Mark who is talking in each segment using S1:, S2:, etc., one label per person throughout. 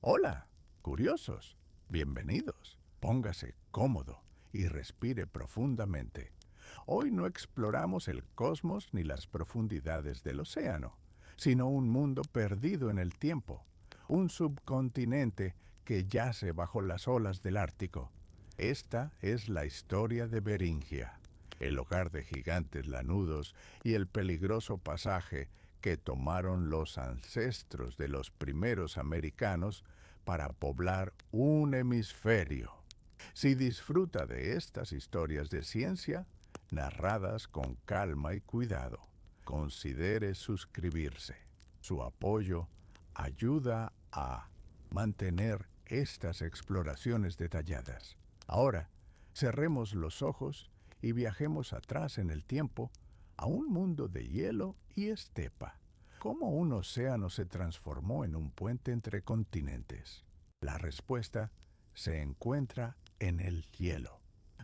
S1: Hola, curiosos, bienvenidos. Póngase cómodo y respire profundamente. Hoy no exploramos el cosmos ni las profundidades del océano, sino un mundo perdido en el tiempo, un subcontinente que yace bajo las olas del Ártico. Esta es la historia de Beringia, el hogar de gigantes lanudos y el peligroso pasaje que tomaron los ancestros de los primeros americanos para poblar un hemisferio. Si disfruta de estas historias de ciencia, narradas con calma y cuidado, considere suscribirse. Su apoyo ayuda a mantener estas exploraciones detalladas. Ahora, cerremos los ojos y viajemos atrás en el tiempo a un mundo de hielo y estepa. ¿Cómo un océano se transformó en un puente entre continentes? La respuesta se encuentra en el hielo.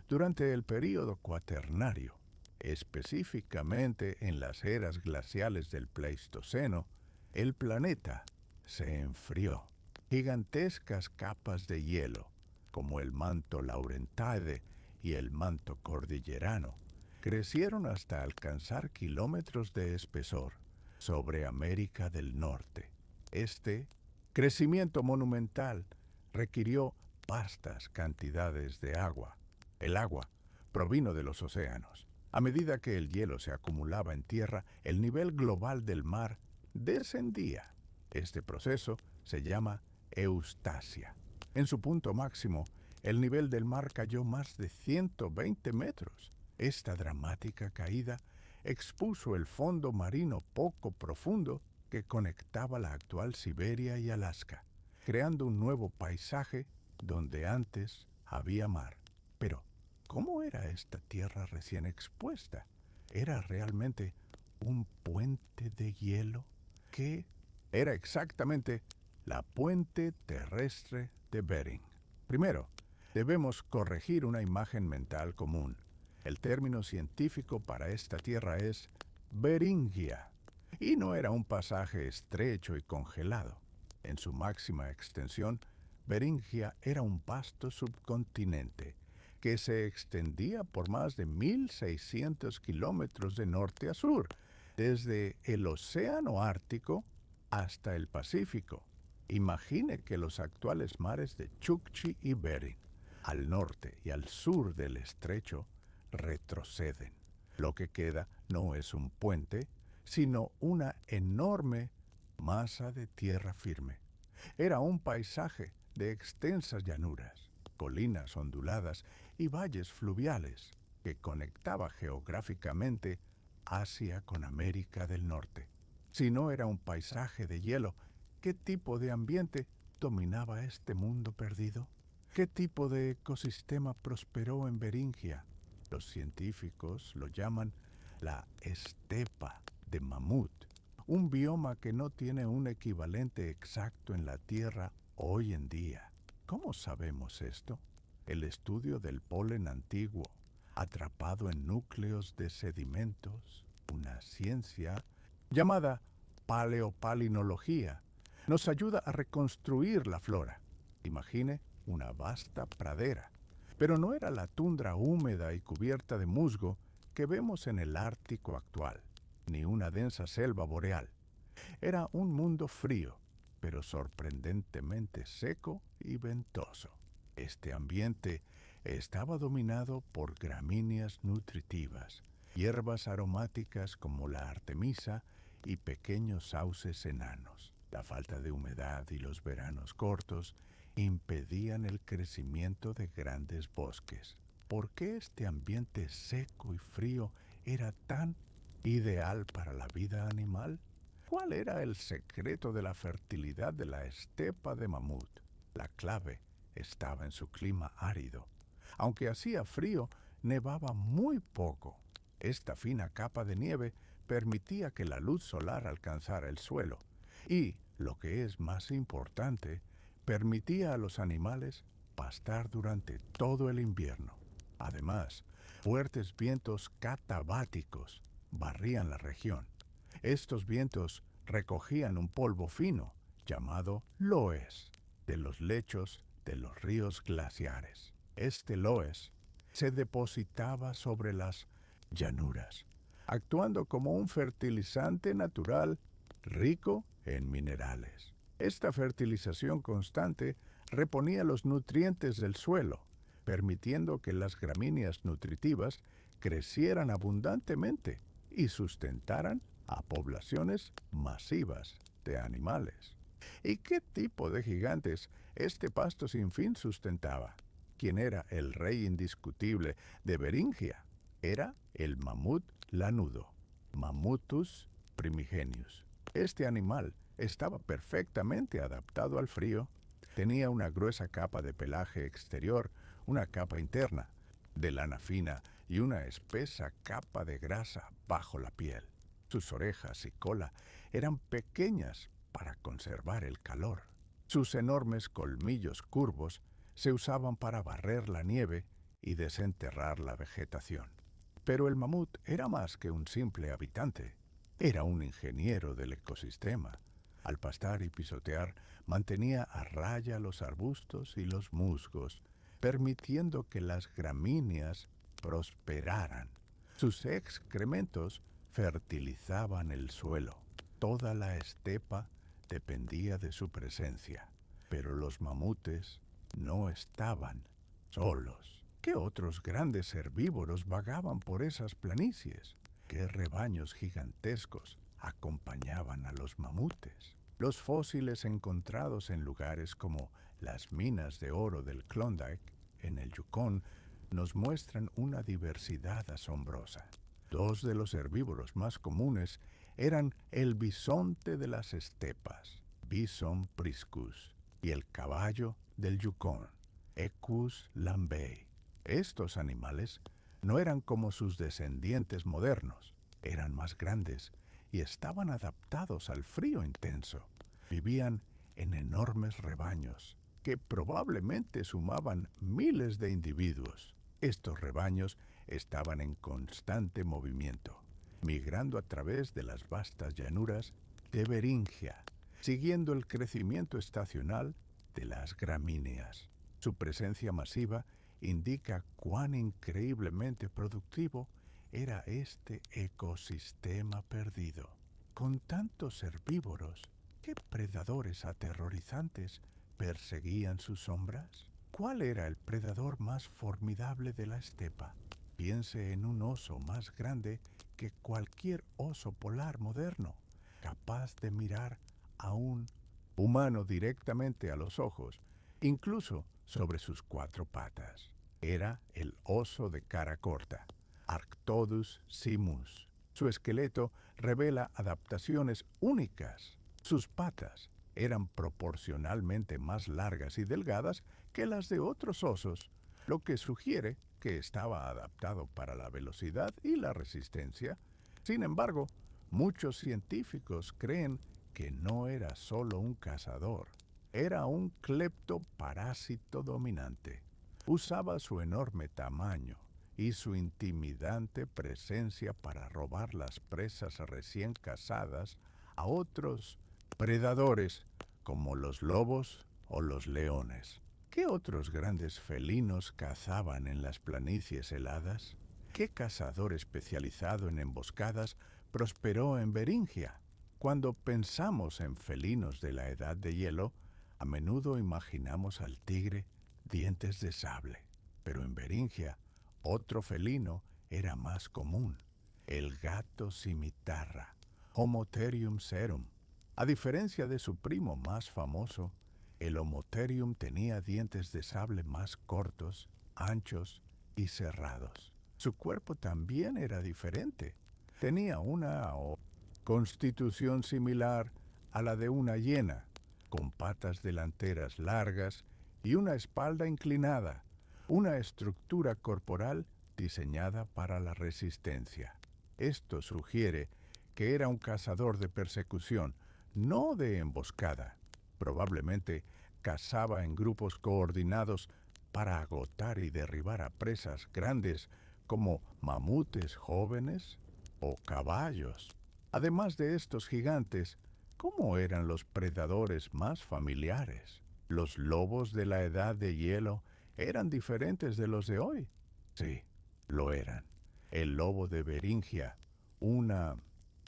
S1: Durante el período cuaternario, específicamente en las eras glaciales del Pleistoceno, el planeta se enfrió. Gigantescas capas de hielo, como el manto Laurentide y el manto cordillerano, crecieron hasta alcanzar kilómetros de espesor sobre América del Norte. Este crecimiento monumental requirió vastas cantidades de agua. El agua provino de los océanos. A medida que el hielo se acumulaba en tierra, el nivel global del mar descendía. Este proceso se llama eustasia. En su punto máximo, el nivel del mar cayó más de 120 metros. Esta dramática caída expuso el fondo marino poco profundo que conectaba la actual Siberia y Alaska, creando un nuevo paisaje donde antes había mar. Pero, ¿cómo era esta tierra recién expuesta? ¿Era realmente un puente de hielo? ¿Qué era exactamente la puente terrestre de Bering? Primero, debemos corregir una imagen mental común. El término científico para esta tierra es Beringia, y no era un pasaje estrecho y congelado. En su máxima extensión, Beringia era un vasto subcontinente que se extendía por más de 1.600 kilómetros de norte a sur, desde el Océano Ártico hasta el Pacífico. Imagine que los actuales mares de Chukchi y Bering, al norte y al sur del estrecho, retroceden. Lo que queda no es un puente, sino una enorme masa de tierra firme. Era un paisaje de extensas llanuras, colinas onduladas y valles fluviales que conectaba geográficamente Asia con América del Norte. Si no era un paisaje de hielo, ¿qué tipo de ambiente dominaba este mundo perdido? ¿Qué tipo de ecosistema prosperó en Beringia? Los científicos lo llaman la estepa de mamut, un bioma que no tiene un equivalente exacto en la Tierra hoy en día. ¿Cómo sabemos esto? El estudio del polen antiguo, atrapado en núcleos de sedimentos, una ciencia llamada paleopalinología, nos ayuda a reconstruir la flora. Imagine una vasta pradera, pero no era la tundra húmeda y cubierta de musgo que vemos en el Ártico actual, ni una densa selva boreal. Era un mundo frío, pero sorprendentemente seco y ventoso. Este ambiente estaba dominado por gramíneas nutritivas, hierbas aromáticas como la artemisa y pequeños sauces enanos. La falta de humedad y los veranos cortos impedían el crecimiento de grandes bosques. ¿Por qué este ambiente seco y frío era tan ideal para la vida animal? ¿Cuál era el secreto de la fertilidad de la estepa de mamut? La clave estaba en su clima árido. Aunque hacía frío, nevaba muy poco. Esta fina capa de nieve permitía que la luz solar alcanzara el suelo y, lo que es más importante, permitía a los animales pastar durante todo el invierno. Además, fuertes vientos catabáticos barrían la región. Estos vientos recogían un polvo fino llamado loess. de los lechos de los ríos glaciares. Este loess se depositaba sobre las llanuras, actuando como un fertilizante natural rico en minerales. Esta fertilización constante reponía los nutrientes del suelo, permitiendo que las gramíneas nutritivas crecieran abundantemente y sustentaran a poblaciones masivas de animales. ¿Y qué tipo de gigantes este pasto sin fin sustentaba? ¿Quién era el rey indiscutible de Beringia? Era el mamut lanudo, Mammutus primigenius. Este animal estaba perfectamente adaptado al frío. Tenía una gruesa capa de pelaje exterior, una capa interna de lana fina y una espesa capa de grasa bajo la piel. Sus orejas y cola eran pequeñas para conservar el calor. Sus enormes colmillos curvos se usaban para barrer la nieve y desenterrar la vegetación. Pero el mamut era más que un simple habitante. Era un ingeniero del ecosistema. Al pastar y pisotear, mantenía a raya los arbustos y los musgos, permitiendo que las gramíneas prosperaran. Sus excrementos fertilizaban el suelo. Toda la estepa dependía de su presencia. Pero los mamutes no estaban solos. ¿Qué otros grandes herbívoros vagaban por esas planicies? ¿Qué rebaños gigantescos acompañaban a los mamutes? Los fósiles encontrados en lugares como las minas de oro del Klondike, en el Yukón, nos muestran una diversidad asombrosa. Dos de los herbívoros más comunes eran el bisonte de las estepas, Bison priscus, y el caballo del Yukón, Equus lambei. Estos animales no eran como sus descendientes modernos, eran más grandes y estaban adaptados al frío intenso. Vivían en enormes rebaños que probablemente sumaban miles de individuos. Estos rebaños estaban en constante movimiento, migrando a través de las vastas llanuras de Beringia, siguiendo el crecimiento estacional de las gramíneas. Su presencia masiva indica cuán increíblemente productivo era este ecosistema perdido. Con tantos herbívoros, ¿qué predadores aterrorizantes perseguían sus sombras? ¿Cuál era el predador más formidable de la estepa? Piense en un oso más grande que cualquier oso polar moderno, capaz de mirar a un humano directamente a los ojos, incluso sobre sus cuatro patas. Era el oso de cara corta, Arctodus simus. Su esqueleto revela adaptaciones únicas. Sus patas eran proporcionalmente más largas y delgadas que las de otros osos, lo que sugiere que estaba adaptado para la velocidad y la resistencia. Sin embargo, muchos científicos creen que no era solo un cazador, era un cleptoparásito dominante. Usaba su enorme tamaño y su intimidante presencia para robar las presas recién cazadas a otros predadores como los lobos o los leones. ¿Qué otros grandes felinos cazaban en las planicies heladas? ¿Qué cazador especializado en emboscadas prosperó en Beringia? Cuando pensamos en felinos de la edad de hielo, a menudo imaginamos al tigre dientes de sable. Pero en Beringia, otro felino era más común, el gato cimitarra, Homotherium serum. A diferencia de su primo más famoso, el Homotherium tenía dientes de sable más cortos, anchos y cerrados. Su cuerpo también era diferente. Tenía una constitución similar a la de una hiena, con patas delanteras largas y una espalda inclinada, una estructura corporal diseñada para la resistencia. Esto sugiere que era un cazador de persecución, no de emboscada. Probablemente cazaba en grupos coordinados para agotar y derribar a presas grandes como mamutes jóvenes o caballos. Además de estos gigantes, ¿cómo eran los predadores más familiares? ¿Los lobos de la edad de hielo eran diferentes de los de hoy? Sí, lo eran. El lobo de Beringia, una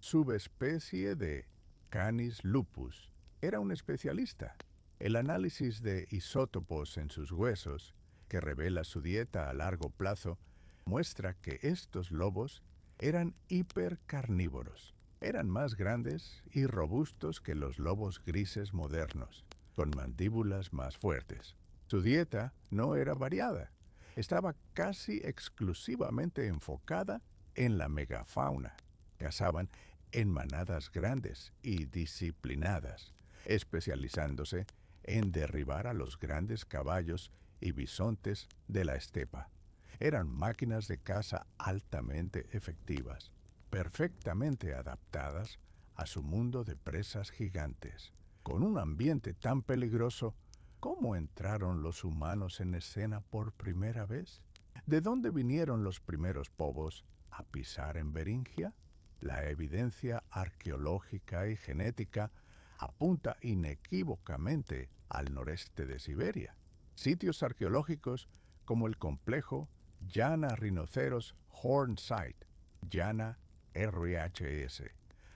S1: subespecie de Canis lupus, era un especialista. El análisis de isótopos en sus huesos, que revela su dieta a largo plazo, muestra que estos lobos eran hipercarnívoros. Eran más grandes y robustos que los lobos grises modernos, con mandíbulas más fuertes. Su dieta no era variada. Estaba casi exclusivamente enfocada en la megafauna. Cazaban en manadas grandes y disciplinadas, especializándose en derribar a los grandes caballos y bisontes de la estepa. Eran máquinas de caza altamente efectivas, perfectamente adaptadas a su mundo de presas gigantes. Con un ambiente tan peligroso, ¿cómo entraron los humanos en escena por primera vez? ¿De dónde vinieron los primeros povos a pisar en Beringia? La evidencia arqueológica y genética apunta inequívocamente al noreste de Siberia. Sitios arqueológicos como el complejo Llana Rhinoceros Horn Site, Llana RHS,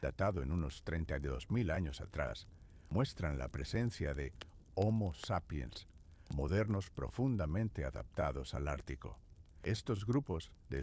S1: datado en unos 32.000 años atrás, muestran la presencia de Homo sapiens, modernos profundamente adaptados al Ártico. Estos grupos de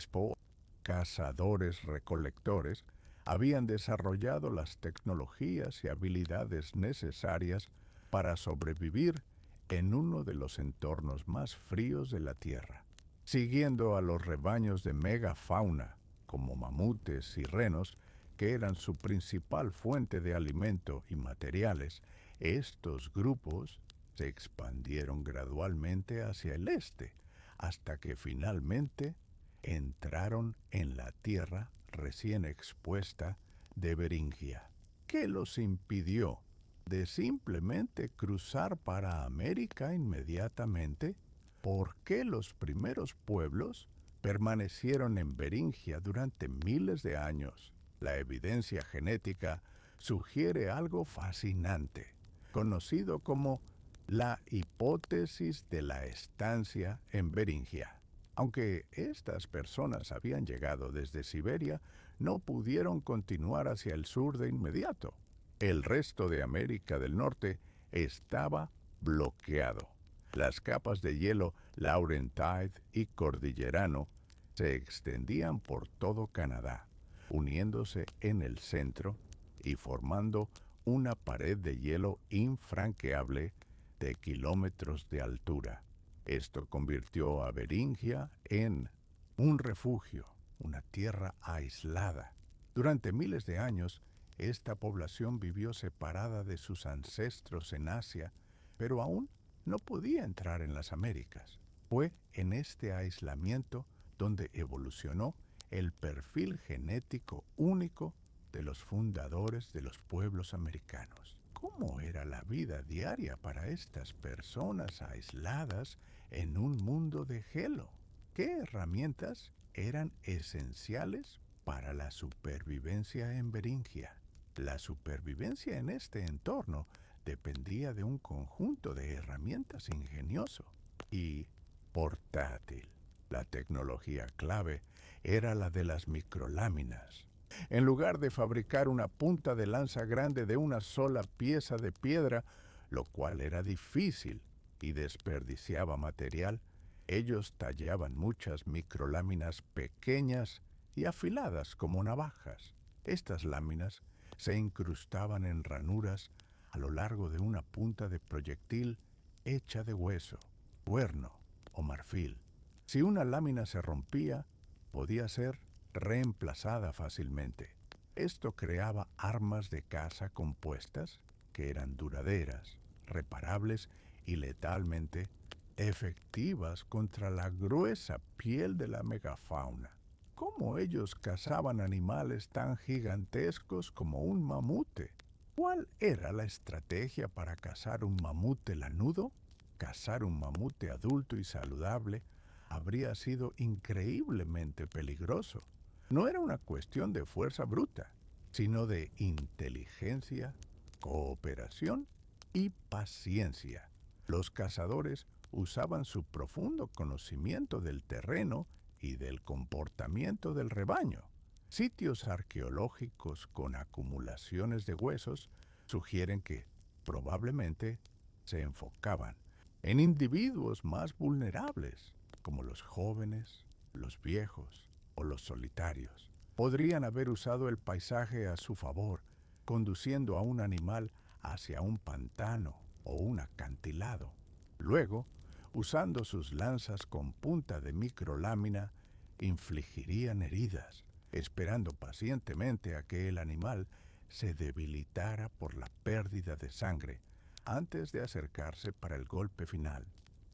S1: cazadores-recolectores habían desarrollado las tecnologías y habilidades necesarias para sobrevivir en uno de los entornos más fríos de la Tierra. Siguiendo a los rebaños de megafauna, como mamutes y renos, que eran su principal fuente de alimento y materiales, estos grupos se expandieron gradualmente hacia el este, hasta que finalmente entraron en la tierra recién expuesta de Beringia. ¿Qué los impidió de simplemente cruzar para América inmediatamente? ¿Por qué los primeros pueblos permanecieron en Beringia durante miles de años? La evidencia genética sugiere algo fascinante, conocido como la hipótesis de la estancia en Beringia. Aunque estas personas habían llegado desde Siberia, no pudieron continuar hacia el sur de inmediato. El resto de América del Norte estaba bloqueado. Las capas de hielo Laurentide y Cordillerano se extendían por todo Canadá, uniéndose en el centro y formando una pared de hielo infranqueable de kilómetros de altura. Esto convirtió a Beringia en un refugio, una tierra aislada. Durante miles de años, esta población vivió separada de sus ancestros en Asia, pero aún no podía entrar en las Américas. Fue en este aislamiento donde evolucionó el perfil genético único de los fundadores de los pueblos americanos. ¿Cómo era la vida diaria para estas personas aisladas en un mundo de gelo? ¿Qué herramientas eran esenciales para la supervivencia en Beringia? La supervivencia en este entorno dependía de un conjunto de herramientas ingenioso y portátil. La tecnología clave era la de las microláminas. En lugar de fabricar una punta de lanza grande de una sola pieza de piedra, lo cual era difícil y desperdiciaba material, ellos tallaban muchas microláminas pequeñas y afiladas como navajas. Estas láminas se incrustaban en ranuras a lo largo de una punta de proyectil hecha de hueso, cuerno o marfil. Si una lámina se rompía, podía ser reemplazada fácilmente. Esto creaba armas de caza compuestas que eran duraderas, reparables y letalmente efectivas contra la gruesa piel de la megafauna. ¿Cómo ellos cazaban animales tan gigantescos como un mamute? ¿Cuál era la estrategia para cazar un mamute lanudo? Cazar un mamute adulto y saludable habría sido increíblemente peligroso. No era una cuestión de fuerza bruta, sino de inteligencia, cooperación y paciencia. Los cazadores usaban su profundo conocimiento del terreno y del comportamiento del rebaño. Sitios arqueológicos con acumulaciones de huesos sugieren que, probablemente, se enfocaban en individuos más vulnerables, como los jóvenes, los viejos o los solitarios. Podrían haber usado el paisaje a su favor, conduciendo a un animal hacia un pantano o un acantilado. Luego, usando sus lanzas con punta de microlámina, infligirían heridas, esperando pacientemente a que el animal se debilitara por la pérdida de sangre antes de acercarse para el golpe final.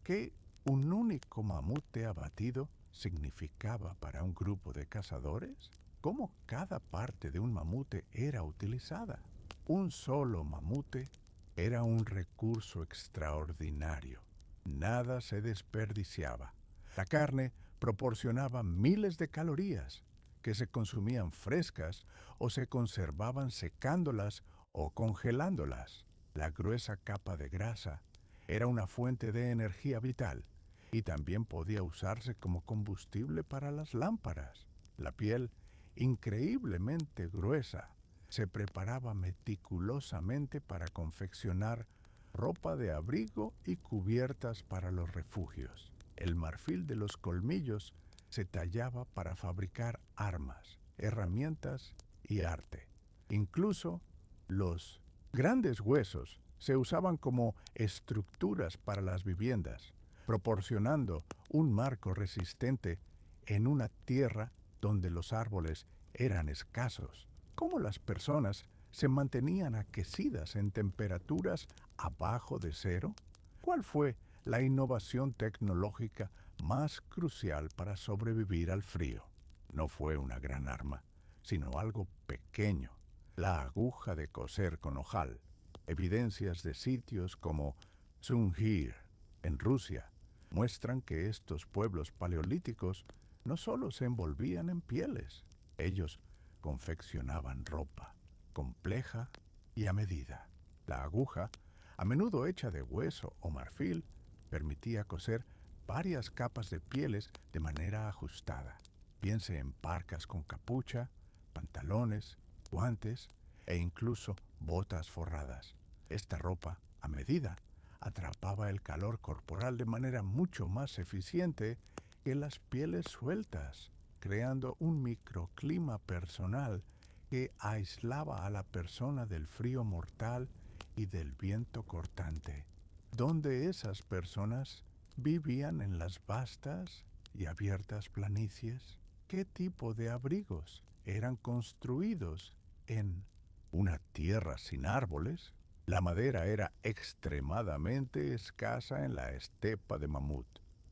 S1: ¿Qué un único mamute abatido significaba para un grupo de cazadores? ¿Cómo cada parte de un mamute era utilizada? Un solo mamute era un recurso extraordinario. Nada se desperdiciaba. La carne proporcionaba miles de calorías que se consumían frescas o se conservaban secándolas o congelándolas. La gruesa capa de grasa era una fuente de energía vital y también podía usarse como combustible para las lámparas. La piel, increíblemente gruesa, se preparaba meticulosamente para confeccionar ropa de abrigo y cubiertas para los refugios. El marfil de los colmillos se tallaba para fabricar armas, herramientas y arte. Incluso los grandes huesos se usaban como estructuras para las viviendas, proporcionando un marco resistente en una tierra donde los árboles eran escasos. ¿Cómo las personas se mantenían aquecidas en temperaturas abajo de cero? ¿Cuál fue la innovación tecnológica más crucial para sobrevivir al frío? No fue una gran arma, sino algo pequeño, la aguja de coser con ojal. Evidencias de sitios como Sungir, en Rusia, muestran que estos pueblos paleolíticos no solo se envolvían en pieles, ellos confeccionaban ropa, compleja y a medida. La aguja, a menudo hecha de hueso o marfil, permitía coser varias capas de pieles de manera ajustada. Piense en parcas con capucha, pantalones, guantes e incluso botas forradas. Esta ropa, a medida, atrapaba el calor corporal de manera mucho más eficiente que las pieles sueltas, creando un microclima personal que aislaba a la persona del frío mortal y del viento cortante. ¿Dónde esas personas vivían en las vastas y abiertas planicies? ¿Qué tipo de abrigos eran construidos en una tierra sin árboles? La madera era extremadamente escasa en la estepa de Mamut.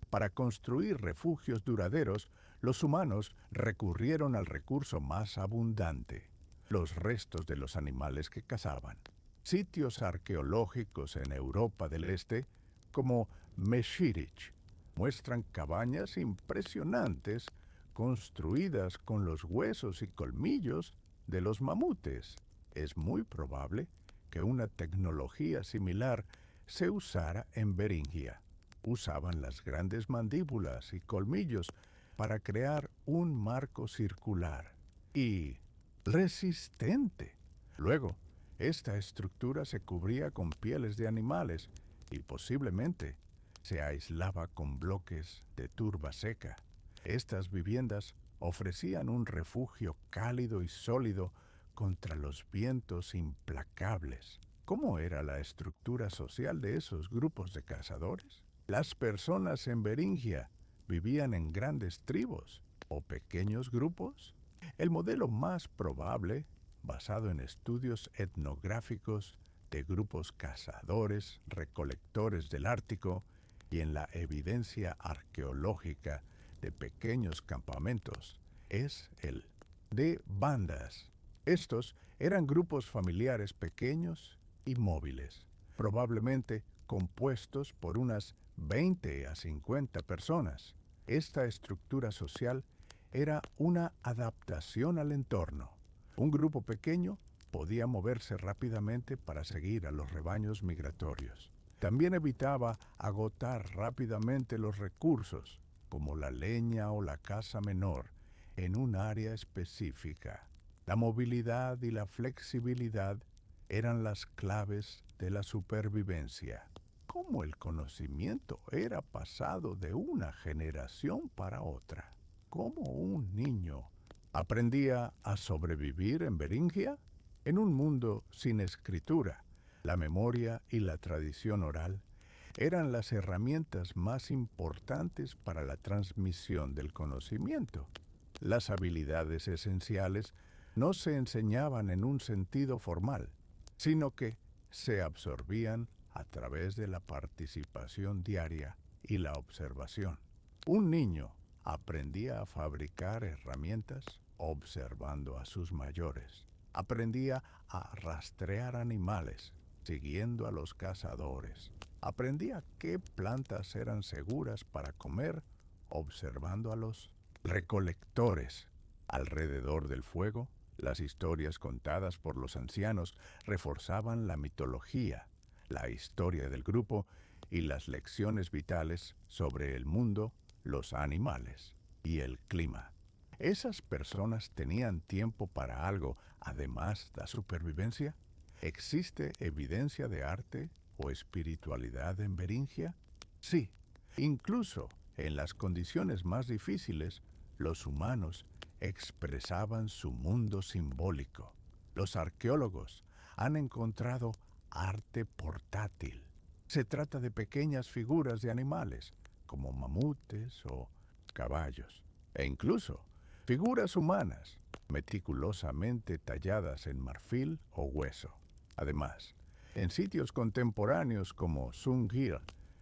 S1: Para construir refugios duraderos, los humanos recurrieron al recurso más abundante, los restos de los animales que cazaban. Sitios arqueológicos en Europa del Este, como Meshirich, muestran cabañas impresionantes construidas con los huesos y colmillos de los mamutes. Es muy probable que una tecnología similar se usara en Beringia. Usaban las grandes mandíbulas y colmillos para crear un marco circular y resistente. Luego, esta estructura se cubría con pieles de animales y posiblemente se aislaba con bloques de turba seca. Estas viviendas ofrecían un refugio cálido y sólido contra los vientos implacables. ¿Cómo era la estructura social de esos grupos de cazadores? Las personas en Beringia vivían en grandes tribus o pequeños grupos. El modelo más probable, basado en estudios etnográficos de grupos cazadores, recolectores del Ártico y en la evidencia arqueológica de pequeños campamentos, es el de bandas. Estos eran grupos familiares pequeños y móviles, probablemente compuestos por unas 20 a 50 personas. Esta estructura social era una adaptación al entorno. Un grupo pequeño podía moverse rápidamente para seguir a los rebaños migratorios. También evitaba agotar rápidamente los recursos, como la leña o la caza menor, en un área específica. La movilidad y la flexibilidad eran las claves de la supervivencia. Cómo el conocimiento era pasado de una generación para otra. Cómo un niño aprendía a sobrevivir en Beringia, en un mundo sin escritura. La memoria y la tradición oral eran las herramientas más importantes para la transmisión del conocimiento. Las habilidades esenciales no se enseñaban en un sentido formal, sino que se absorbían a través de la participación diaria y la observación. Un niño aprendía a fabricar herramientas observando a sus mayores. Aprendía a rastrear animales, siguiendo a los cazadores. Aprendía qué plantas eran seguras para comer, observando a los recolectores. Alrededor del fuego, las historias contadas por los ancianos reforzaban la mitología, la historia del grupo y las lecciones vitales sobre el mundo, los animales y el clima. ¿Esas personas tenían tiempo para algo además de la supervivencia? ¿Existe evidencia de arte o espiritualidad en Beringia? Sí, incluso en las condiciones más difíciles, los humanos expresaban su mundo simbólico. Los arqueólogos han encontrado arte portátil. Se trata de pequeñas figuras de animales, como mamutes o caballos, e incluso figuras humanas, meticulosamente talladas en marfil o hueso. Además, en sitios contemporáneos como Sungir,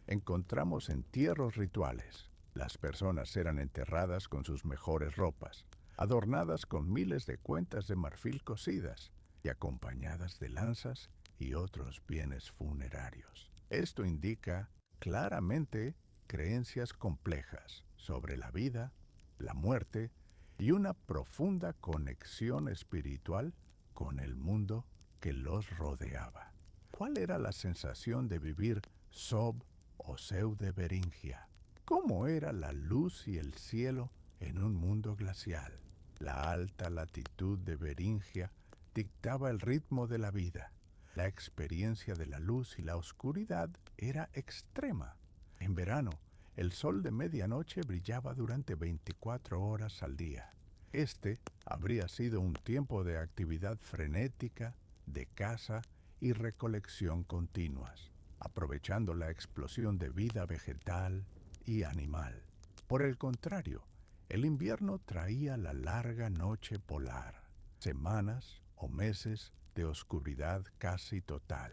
S1: encontramos entierros rituales. Las personas eran enterradas con sus mejores ropas, adornadas con miles de cuentas de marfil cosidas y acompañadas de lanzas y otros bienes funerarios. Esto indica claramente creencias complejas sobre la vida, la muerte y una profunda conexión espiritual con el mundo que los rodeaba. ¿Cuál era la sensación de vivir Sob o Seu de Beringia? ¿Cómo era la luz y el cielo en un mundo glacial? La alta latitud de Beringia dictaba el ritmo de la vida. La experiencia de la luz y la oscuridad era extrema. En verano, el sol de medianoche brillaba durante 24 horas al día. Este habría sido un tiempo de actividad frenética, de caza y recolección continuas, aprovechando la explosión de vida vegetal y animal. Por el contrario, el invierno traía la larga noche polar, semanas o meses de oscuridad casi total.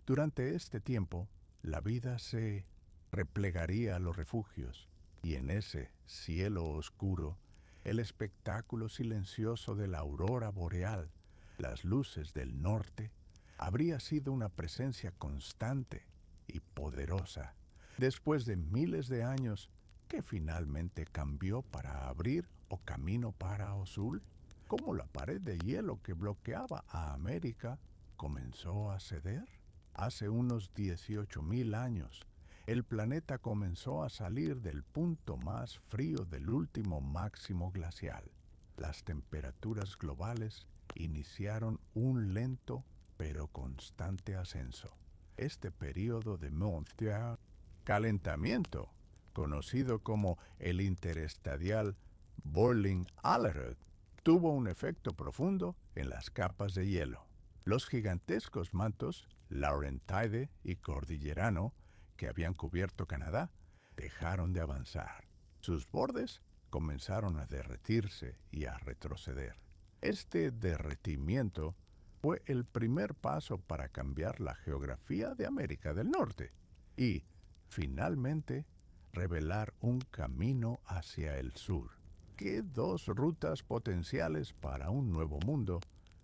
S1: Durante este tiempo, la vida se replegaría a los refugios, y en ese cielo oscuro, el espectáculo silencioso de la aurora boreal, las luces del norte, habría sido una presencia constante y poderosa, después de miles de años que finalmente cambió para abrir o camino para Osul, como la pared de hielo que bloqueaba a América comenzó a ceder. Hace unos 18,000 años, el planeta comenzó a salir del punto más frío del último máximo glacial. Las temperaturas globales iniciaron un lento pero constante ascenso. Este periodo de Montier, calentamiento, conocido como el interestadial Boiling-Allerud, tuvo un efecto profundo en las capas de hielo. Los gigantescos mantos, Laurentide y Cordillerano, que habían cubierto Canadá, dejaron de avanzar. Sus bordes comenzaron a derretirse y a retroceder. Este derretimiento fue el primer paso para cambiar la geografía de América del Norte y, finalmente, revelar un camino hacia el sur. ¿Qué dos rutas potenciales para un nuevo mundo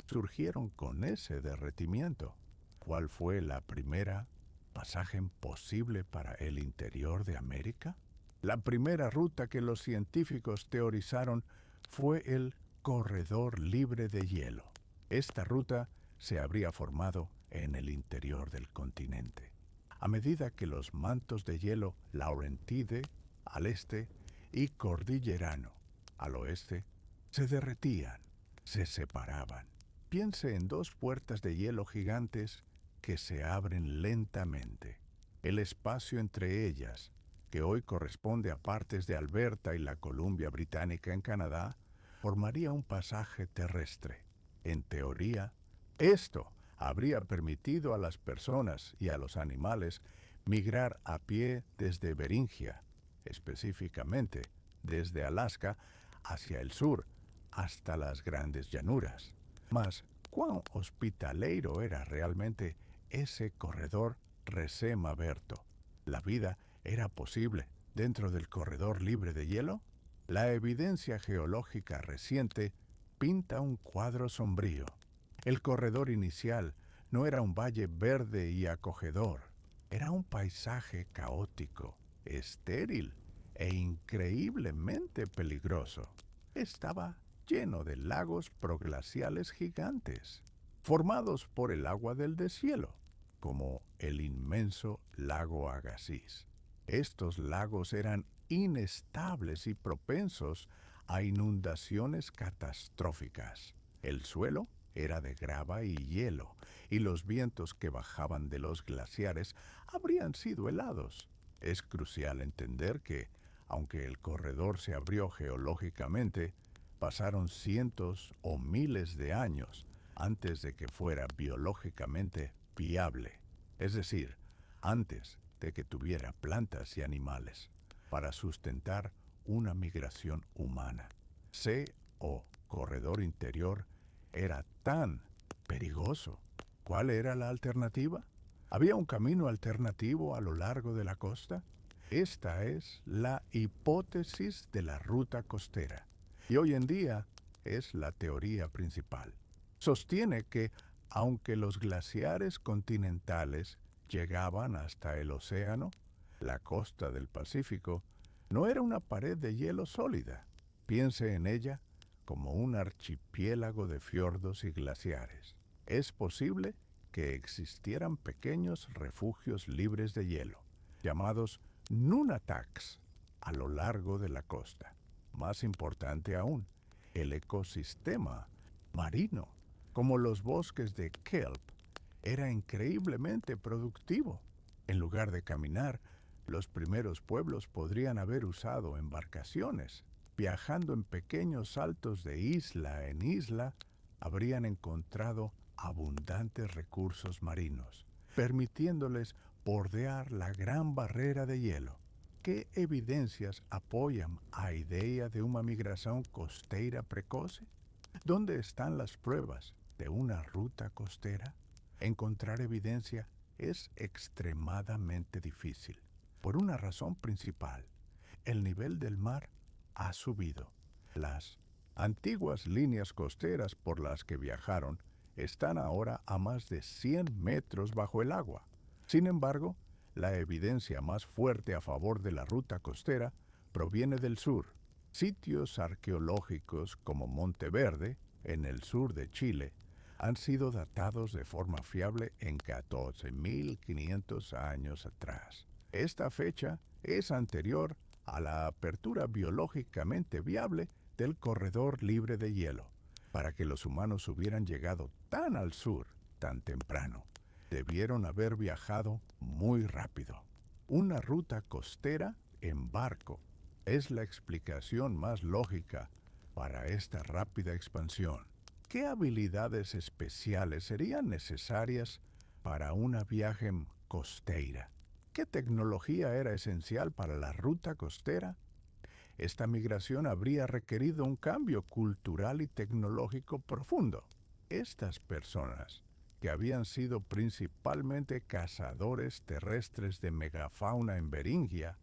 S1: surgieron con ese derretimiento? ¿Cuál fue la primera pasaje posible para el interior de América? La primera ruta que los científicos teorizaron fue el corredor libre de hielo. Esta ruta se habría formado en el interior del continente. a medida que los mantos de hielo Laurentide al este y Cordillerano al oeste se derretían, se separaban. Piense en dos puertas de hielo gigantes que se abren lentamente. El espacio entre ellas, que hoy corresponde a partes de Alberta y la Columbia Británica en Canadá, formaría un pasaje terrestre. En teoría, esto habría permitido a las personas y a los animales migrar a pie desde Beringia, específicamente desde Alaska hacia el sur, hasta las grandes llanuras. Mas, ¿cuán hospitaleiro era realmente ese corredor Recema-Berto? ¿La vida era posible dentro del corredor libre de hielo? La evidencia geológica reciente pinta un cuadro sombrío. El corredor inicial no era un valle verde y acogedor, era un paisaje caótico, estéril e increíblemente peligroso. Estaba lleno de lagos proglaciales gigantes, formados por el agua del deshielo, como el inmenso lago Agassiz. Estos lagos eran inestables y propensos a inundaciones catastróficas. El suelo era de grava y hielo, y los vientos que bajaban de los glaciares habrían sido helados. Es crucial entender que, aunque el corredor se abrió geológicamente, pasaron cientos o miles de años antes de que fuera biológicamente viable, es decir, antes de que tuviera plantas y animales, para sustentar una migración humana. O corredor interior era tan peligroso. ¿Cuál era la alternativa? ¿Había un camino alternativo a lo largo de la costa? Esta es la hipótesis de la ruta costera, y hoy en día es la teoría principal. Sostiene que, aunque los glaciares continentales llegaban hasta el océano, la costa del Pacífico no era una pared de hielo sólida. Piense en ella como un archipiélago de fiordos y glaciares. Es posible que existieran pequeños refugios libres de hielo, llamados nunataks, a lo largo de la costa. Más importante aún, el ecosistema marino, como los bosques de kelp, era increíblemente productivo. En lugar de caminar, los primeros pueblos podrían haber usado embarcaciones. Viajando en pequeños saltos de isla en isla, habrían encontrado abundantes recursos marinos, permitiéndoles bordear la gran barrera de hielo. ¿Qué evidencias apoyan a idea de una migración costeira precoce? ¿Dónde están las pruebas de una ruta costera? Encontrar evidencia es extremadamente difícil, por una razón principal: el nivel del mar ha subido. Las antiguas líneas costeras por las que viajaron están ahora a más de 100 metros bajo el agua. Sin embargo, la evidencia más fuerte a favor de la ruta costera proviene del sur. Sitios arqueológicos como Monteverde, en el sur de Chile, han sido datados de forma fiable en 14.500 años atrás. Esta fecha es anterior a la apertura biológicamente viable del corredor libre de hielo. Para que los humanos hubieran llegado tan al sur tan temprano, debieron haber viajado muy rápido. Una ruta costera en barco es la explicación más lógica para esta rápida expansión. ¿Qué habilidades especiales serían necesarias para una viaje costeira? ¿Qué tecnología era esencial para la ruta costera? Esta migración habría requerido un cambio cultural y tecnológico profundo. Estas personas, que habían sido principalmente cazadores terrestres de megafauna en Beringia,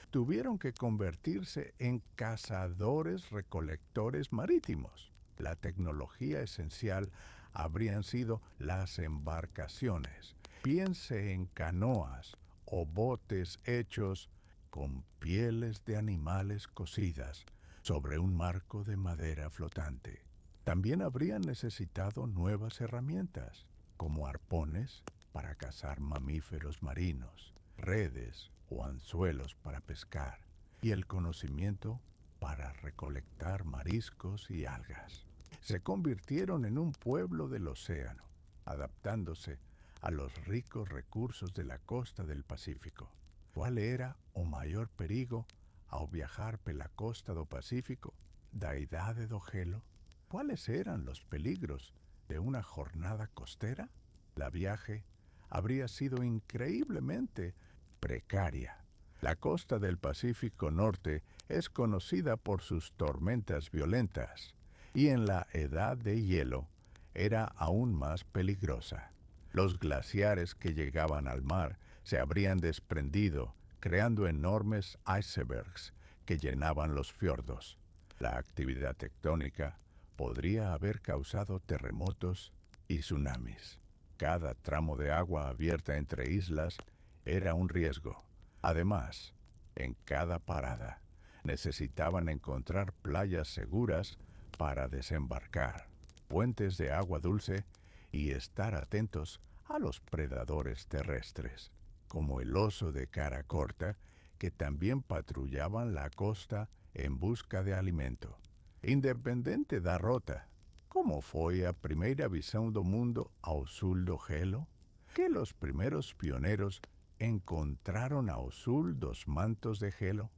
S1: tuvieron que convertirse en cazadores-recolectores marítimos. La tecnología esencial habrían sido las embarcaciones. Piense en canoas o botes hechos con pieles de animales cosidas sobre un marco de madera flotante. También habrían necesitado nuevas herramientas, como arpones para cazar mamíferos marinos, redes o anzuelos para pescar, y el conocimiento para recolectar mariscos y algas. Se convirtieron en un pueblo del océano, adaptándose a los ricos recursos de la costa del Pacífico. ¿Cuál era o mayor perigo ao viajar pela costa do Pacífico da idade do gelo? ¿Cuáles eran los peligros de una jornada costera? La viaje habría sido increíblemente precaria. La costa del Pacífico Norte es conocida por sus tormentas violentas y en la edad de hielo era aún más peligrosa. Los glaciares que llegaban al mar se habrían desprendido, creando enormes icebergs que llenaban los fiordos. La actividad tectónica podría haber causado terremotos y tsunamis. Cada tramo de agua abierta entre islas era un riesgo. Además, en cada parada necesitaban encontrar playas seguras para desembarcar, puentes de agua dulce y estar atentos a los predadores terrestres, como el oso de cara corta, que también patrullaban la costa en busca de alimento. Independente da rota, como foi a primeira visão do mundo ao sul do gelo? Que los primeros pioneros encontraron ao sul dos mantos de gelo?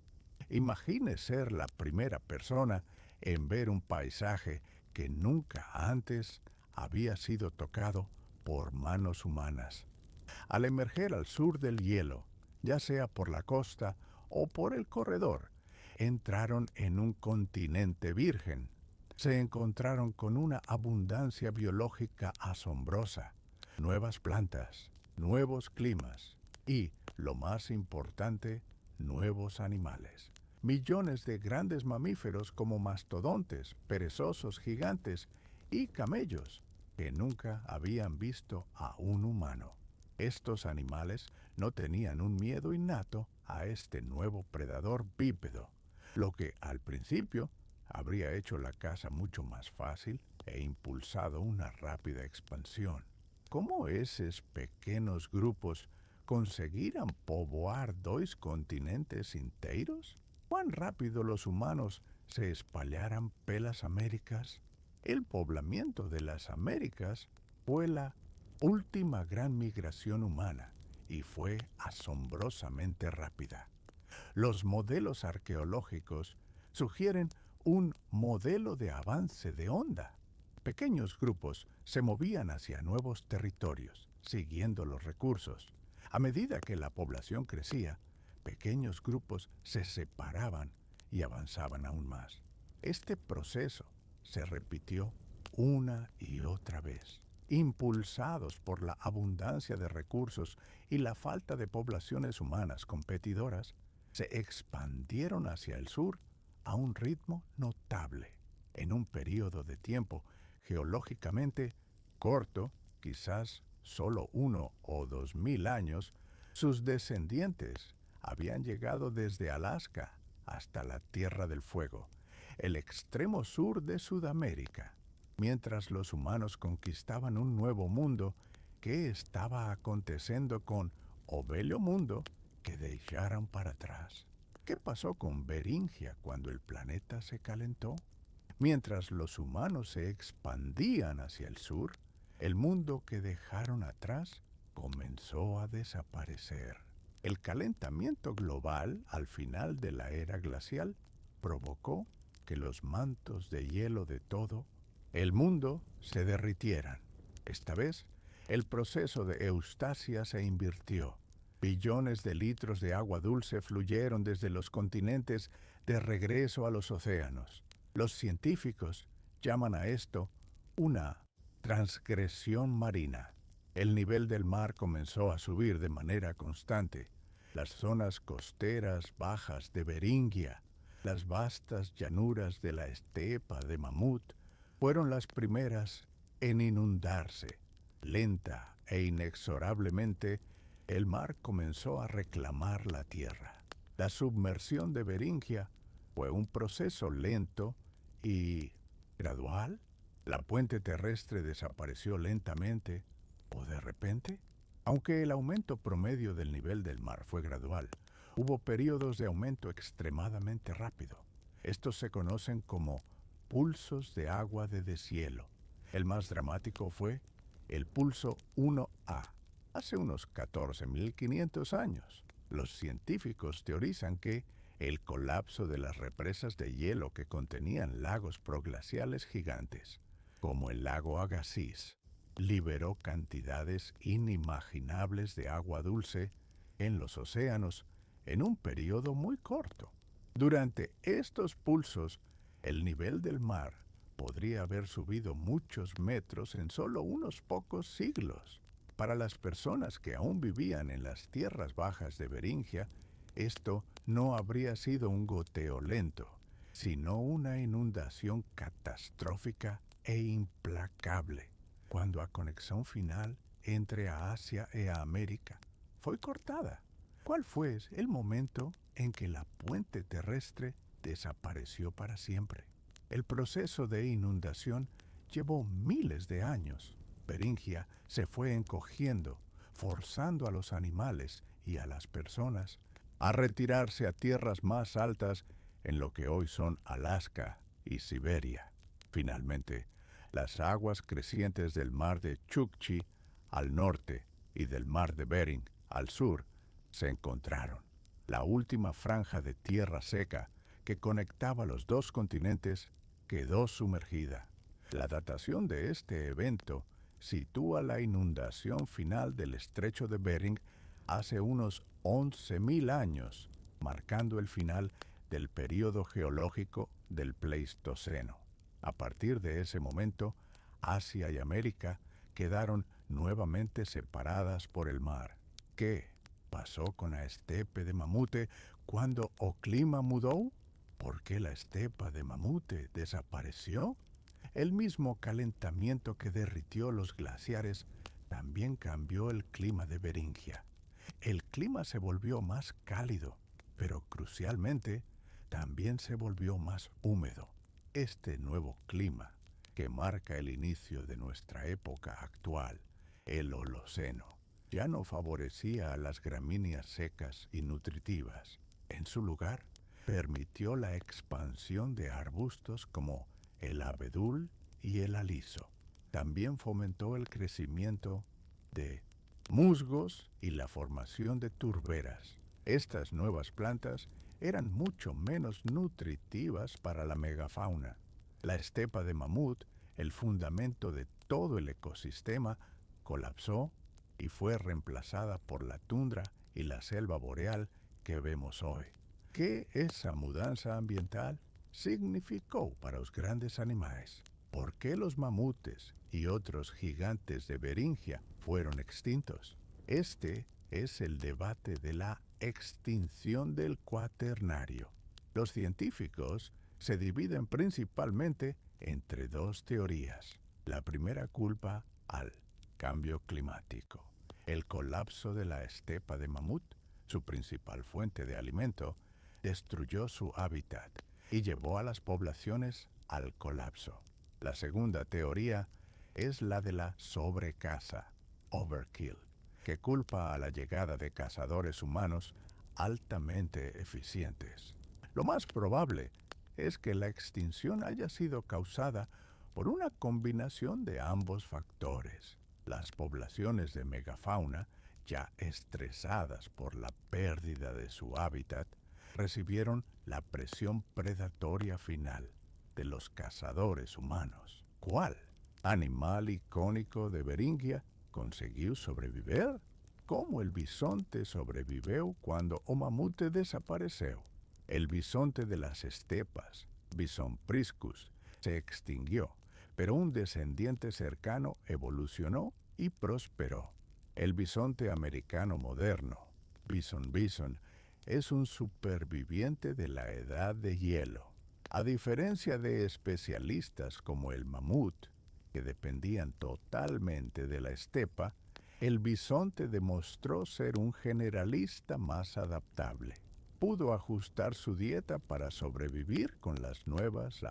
S1: Imagine ser la primera persona en ver un paisaje que nunca antes había sido tocado por manos humanas. Al emerger al sur del hielo, ya sea por la costa o por el corredor, entraron en un continente virgen. Se encontraron con una abundancia biológica asombrosa, nuevas plantas, nuevos climas y, lo más importante, nuevos animales. Millones de grandes mamíferos como mastodontes, perezosos gigantes y camellos que nunca habían visto a un humano. Estos animales no tenían un miedo innato a este nuevo predador bípedo, lo que al principio habría hecho la caza mucho más fácil e impulsado una rápida expansión. ¿Cómo esos pequeños grupos conseguiran poboar dois continentes inteiros? ¿Cuán rápido los humanos se espallaran pelas Américas? El poblamiento de las Américas fue la última gran migración humana y fue asombrosamente rápida. Los modelos arqueológicos sugieren un modelo de avance de onda. Pequeños grupos se movían hacia nuevos territorios, siguiendo los recursos. A medida que la población crecía, pequeños grupos se separaban y avanzaban aún más. Este proceso se repitió una y otra vez. Impulsados por la abundancia de recursos y la falta de poblaciones humanas competidoras, se expandieron hacia el sur a un ritmo notable. En un periodo de tiempo geológicamente corto, quizás solo 1 o 2 mil años, sus descendientes habían llegado desde Alaska hasta la Tierra del Fuego, el extremo sur de Sudamérica. Mientras los humanos conquistaban un nuevo mundo, ¿qué estaba acontecendo con o velho mundo que dejaron para atrás? ¿Qué pasó con Beringia cuando el planeta se calentó? Mientras los humanos se expandían hacia el sur, el mundo que dejaron atrás comenzó a desaparecer. El calentamiento global al final de la era glacial provocó que los mantos de hielo de todo el mundo se derritieran. Esta vez, el proceso de eustasia se invirtió. Billones de litros de agua dulce fluyeron desde los continentes de regreso a los océanos. Los científicos llaman a esto una transgresión marina. El nivel del mar comenzó a subir de manera constante. Las zonas costeras bajas de Beringia, las vastas llanuras de la estepa de Mamut, fueron las primeras en inundarse. Lenta e inexorablemente, el mar comenzó a reclamar la tierra. La submersión de Beringia fue un proceso lento y gradual. La puente terrestre desapareció lentamente, o de repente, Aunque el aumento promedio del nivel del mar fue gradual, hubo periodos de aumento extremadamente rápido. Estos se conocen como pulsos de agua de deshielo. El más dramático fue el pulso 1A, hace unos 14.500 años. Los científicos teorizan que el colapso de las represas de hielo que contenían lagos proglaciales gigantes, como el lago Agassiz, liberó cantidades inimaginables de agua dulce en los océanos en un periodo muy corto. Durante estos pulsos, el nivel del mar podría haber subido muchos metros en solo unos pocos siglos. Para las personas que aún vivían en las tierras bajas de Beringia, esto no habría sido un goteo lento, sino una inundación catastrófica e implacable, cuando a conexión final entre a Asia e a América fue cortada. ¿Cuál fue el momento en que la puente terrestre desapareció para siempre? El proceso de inundación llevó miles de años. Beringia se fue encogiendo, forzando a los animales y a las personas a retirarse a tierras más altas en lo que hoy son Alaska y Siberia. Finalmente, las aguas crecientes del mar de Chukchi al norte y del mar de Bering al sur se encontraron. La última franja de tierra seca que conectaba los dos continentes quedó sumergida. La datación de este evento sitúa la inundación final del estrecho de Bering hace unos 11.000 años, marcando el final del período geológico del Pleistoceno. A partir de ese momento, Asia y América quedaron nuevamente separadas por el mar. ¿Qué pasó con la estepa de Mamute cuando o clima mudó? ¿Por qué la estepa de Mamute desapareció? El mismo calentamiento que derritió los glaciares también cambió el clima de Beringia. El clima se volvió más cálido, pero crucialmente también se volvió más húmedo. Este nuevo clima, que marca el inicio de nuestra época actual, el Holoceno, ya no favorecía a las gramíneas secas y nutritivas. En su lugar, permitió la expansión de arbustos como el abedul y el aliso. También fomentó el crecimiento de musgos y la formación de turberas. Estas nuevas plantas eran mucho menos nutritivas para la megafauna. La estepa de mamut, el fundamento de todo el ecosistema, colapsó y fue reemplazada por la tundra y la selva boreal que vemos hoy. ¿Qué esa mudanza ambiental significó para los grandes animales? ¿Por qué los mamutes y otros gigantes de Beringia fueron extintos? Este es el debate de la extinción del cuaternario. Los científicos se dividen principalmente entre dos teorías. La primera culpa al cambio climático. El colapso de la estepa de mamut, su principal fuente de alimento, destruyó su hábitat y llevó a las poblaciones al colapso. La segunda teoría es la de la sobrecaza, overkill, que culpa a la llegada de cazadores humanos altamente eficientes. Lo más probable es que la extinción haya sido causada por una combinación de ambos factores. Las poblaciones de megafauna, ya estresadas por la pérdida de su hábitat, recibieron la presión predatoria final de los cazadores humanos. ¿Cuál animal icónico de Beringia consiguió sobrevivir? ¿Cómo el bisonte sobrevivió cuando o mamute desapareció? El bisonte de las estepas, Bison priscus, se extinguió, pero un descendiente cercano evolucionó y prosperó. El bisonte americano moderno, Bison, es un superviviente de la edad de hielo. A diferencia de especialistas como el mamut, que dependían totalmente de la estepa, el bisonte demostró ser un generalista más adaptable. Pudo ajustar su dieta para sobrevivir con las nuevas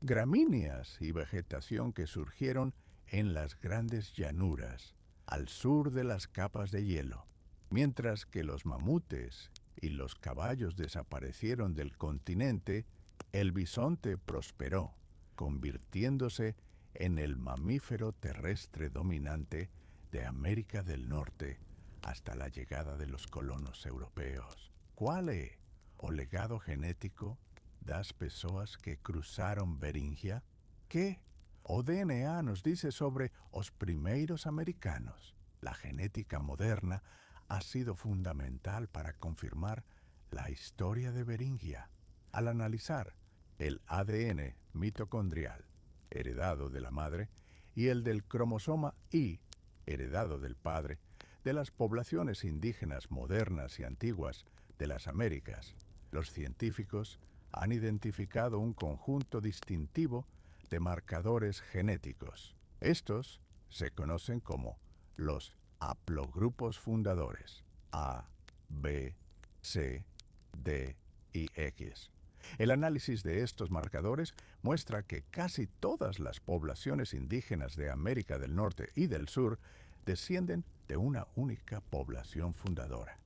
S1: gramíneas y vegetación que surgieron en las grandes llanuras. al sur de las capas de hielo. Mientras que los mamutes y los caballos desaparecieron del continente, el bisonte prosperó, convirtiéndose en el mamífero terrestre dominante de América del Norte hasta la llegada de los colonos europeos. ¿Cuál es o legado genético das pessoas que cruzaron Beringia? ¿Qué o DNA nos dice sobre los primeros americanos? La genética moderna ha sido fundamental para confirmar la historia de Beringia. Al analizar el ADN mitocondrial, heredado de la madre, y el del cromosoma Y, heredado del padre, de las poblaciones indígenas modernas y antiguas de las Américas, los científicos han identificado un conjunto distintivo de marcadores genéticos. Estos se conocen como los haplogrupos fundadores A, B, C, D y X. El análisis de estos marcadores muestra que casi todas las poblaciones indígenas de América del Norte y del Sur descienden de una única población fundadora.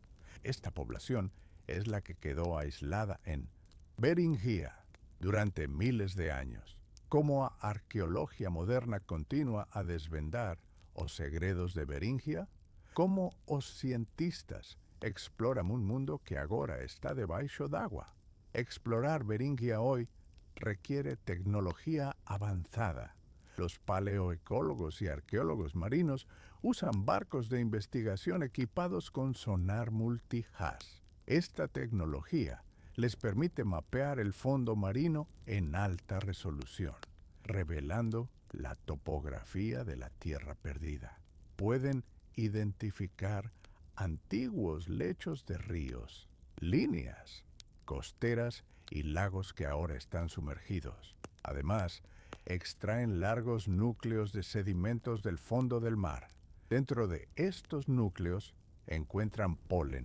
S1: Esta población es la que quedó aislada en Beringia durante miles de años. Como a arqueología moderna continúa a desvendar os segredos de Beringia, como os cientistas exploran un mundo que agora está debaixo d'agua. Explorar Beringia hoy requiere tecnología avanzada. Los paleoecólogos y arqueólogos marinos usan barcos de investigación equipados con sonar multihaz. Esta tecnología les permite mapear el fondo marino en alta resolución, revelando la topografía de la tierra perdida. Pueden identificar antiguos lechos de ríos, líneas costeras y lagos que ahora están sumergidos. Además, extraen largos núcleos de sedimentos del fondo del mar. Dentro de estos núcleos encuentran polen,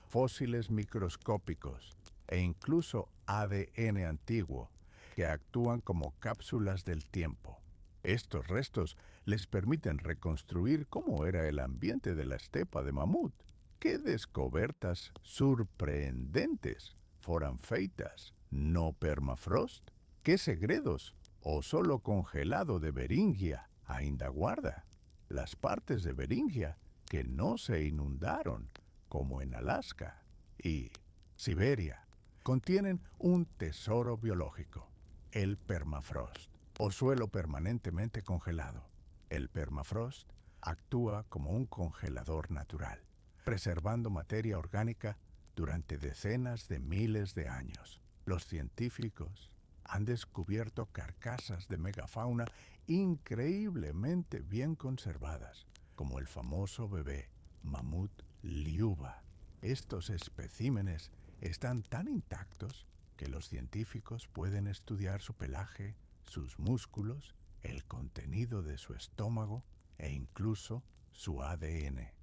S1: fósiles microscópicos e incluso ADN antiguo, que actúan como cápsulas del tiempo. Estos restos les permiten reconstruir cómo era el ambiente de la estepa de mamut. ¡Qué descobertas sorprendentes foran feitas! ¿No permafrost? ¿Qué segredos o solo congelado de Beringia ainda guarda? Las partes de Beringia que no se inundaron, como en Alaska y Siberia, contienen un tesoro biológico, el permafrost, o suelo permanentemente congelado. El permafrost actúa como un congelador natural, preservando materia orgánica durante decenas de miles de años. Los científicos han descubierto carcasas de megafauna increíblemente bien conservadas, como el famoso bebé mamut liuba. Estos especímenes están tan intactos que los científicos pueden estudiar su pelaje, sus músculos, el contenido de su estómago e incluso su ADN.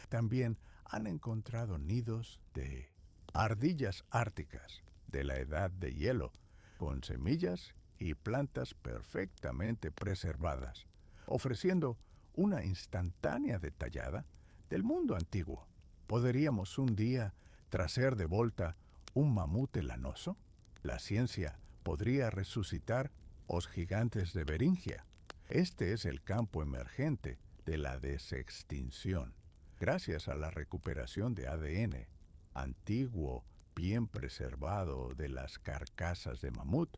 S1: También han encontrado nidos de ardillas árticas de la edad de hielo, con semillas y plantas perfectamente preservadas, ofreciendo una instantánea detallada del mundo antiguo. ¿Podríamos un día traer de vuelta un mamut lanoso? La ciencia podría resucitar los gigantes de Beringia. Este es el campo emergente de la desextinción. Gracias a la recuperación de ADN antiguo, bien preservado de las carcasas de mamut,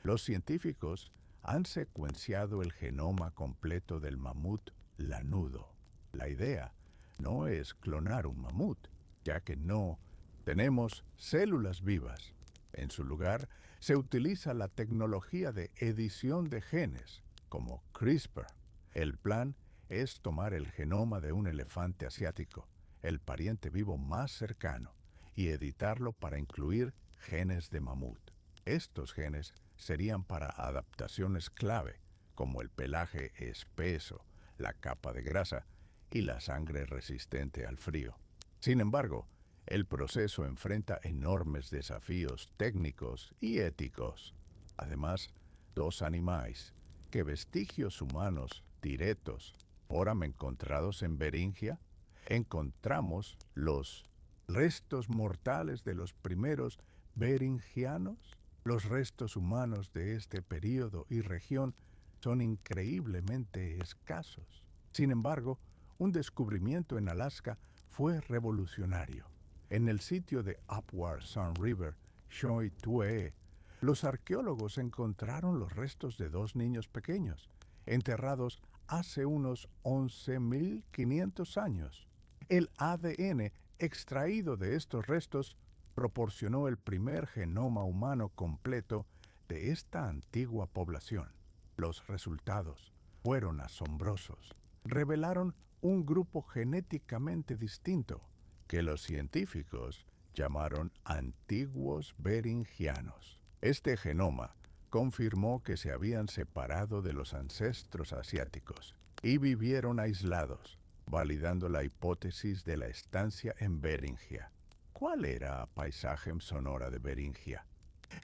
S1: los científicos han secuenciado el genoma completo del mamut lanudo. La idea no es clonar un mamut, ya que no tenemos células vivas. En su lugar, se utiliza la tecnología de edición de genes, como CRISPR. El plan es tomar el genoma de un elefante asiático, el pariente vivo más cercano, y editarlo para incluir genes de mamut. Estos genes serían para adaptaciones clave, como el pelaje espeso, la capa de grasa y la sangre resistente al frío. Sin embargo, el proceso enfrenta enormes desafíos técnicos y éticos. Además, dos animales que vestigios humanos directos foram encontrados en Beringia, encontramos los restos mortales de los primeros beringianos. Los restos humanos de este período y región son increíblemente escasos. Sin embargo, un descubrimiento en Alaska fue revolucionario. En el sitio de Upward Sun River, Choitue, los arqueólogos encontraron los restos de dos niños pequeños, enterrados hace unos 11.500 años. El ADN extraído de estos restos proporcionó el primer genoma humano completo de esta antigua población. Los resultados fueron asombrosos. Revelaron un grupo genéticamente distinto que los científicos llamaron antiguos beringianos. Este genoma confirmó que se habían separado de los ancestros asiáticos y vivieron aislados, validando la hipótesis de la estancia en Beringia. ¿Cuál era el paisaje sonora de Beringia?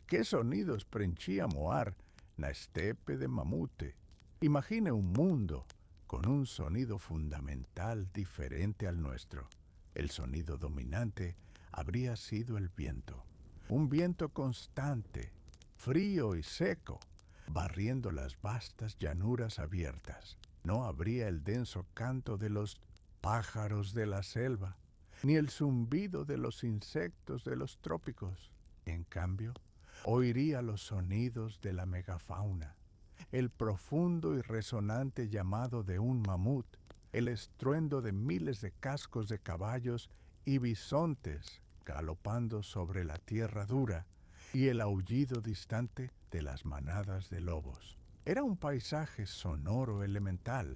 S1: ¿Qué sonidos preenchía Moar na estepe de Mamute? Imagine un mundo con un sonido fundamental diferente al nuestro. El sonido dominante habría sido el viento. Un viento constante, frío y seco, barriendo las vastas llanuras abiertas. No habría el denso canto de los pájaros de la selva, ni el zumbido de los insectos de los trópicos. En cambio, oiría los sonidos de la megafauna, el profundo y resonante llamado de un mamut, el estruendo de miles de cascos de caballos y bisontes galopando sobre la tierra dura, y el aullido distante de las manadas de lobos. Era un paisaje sonoro elemental,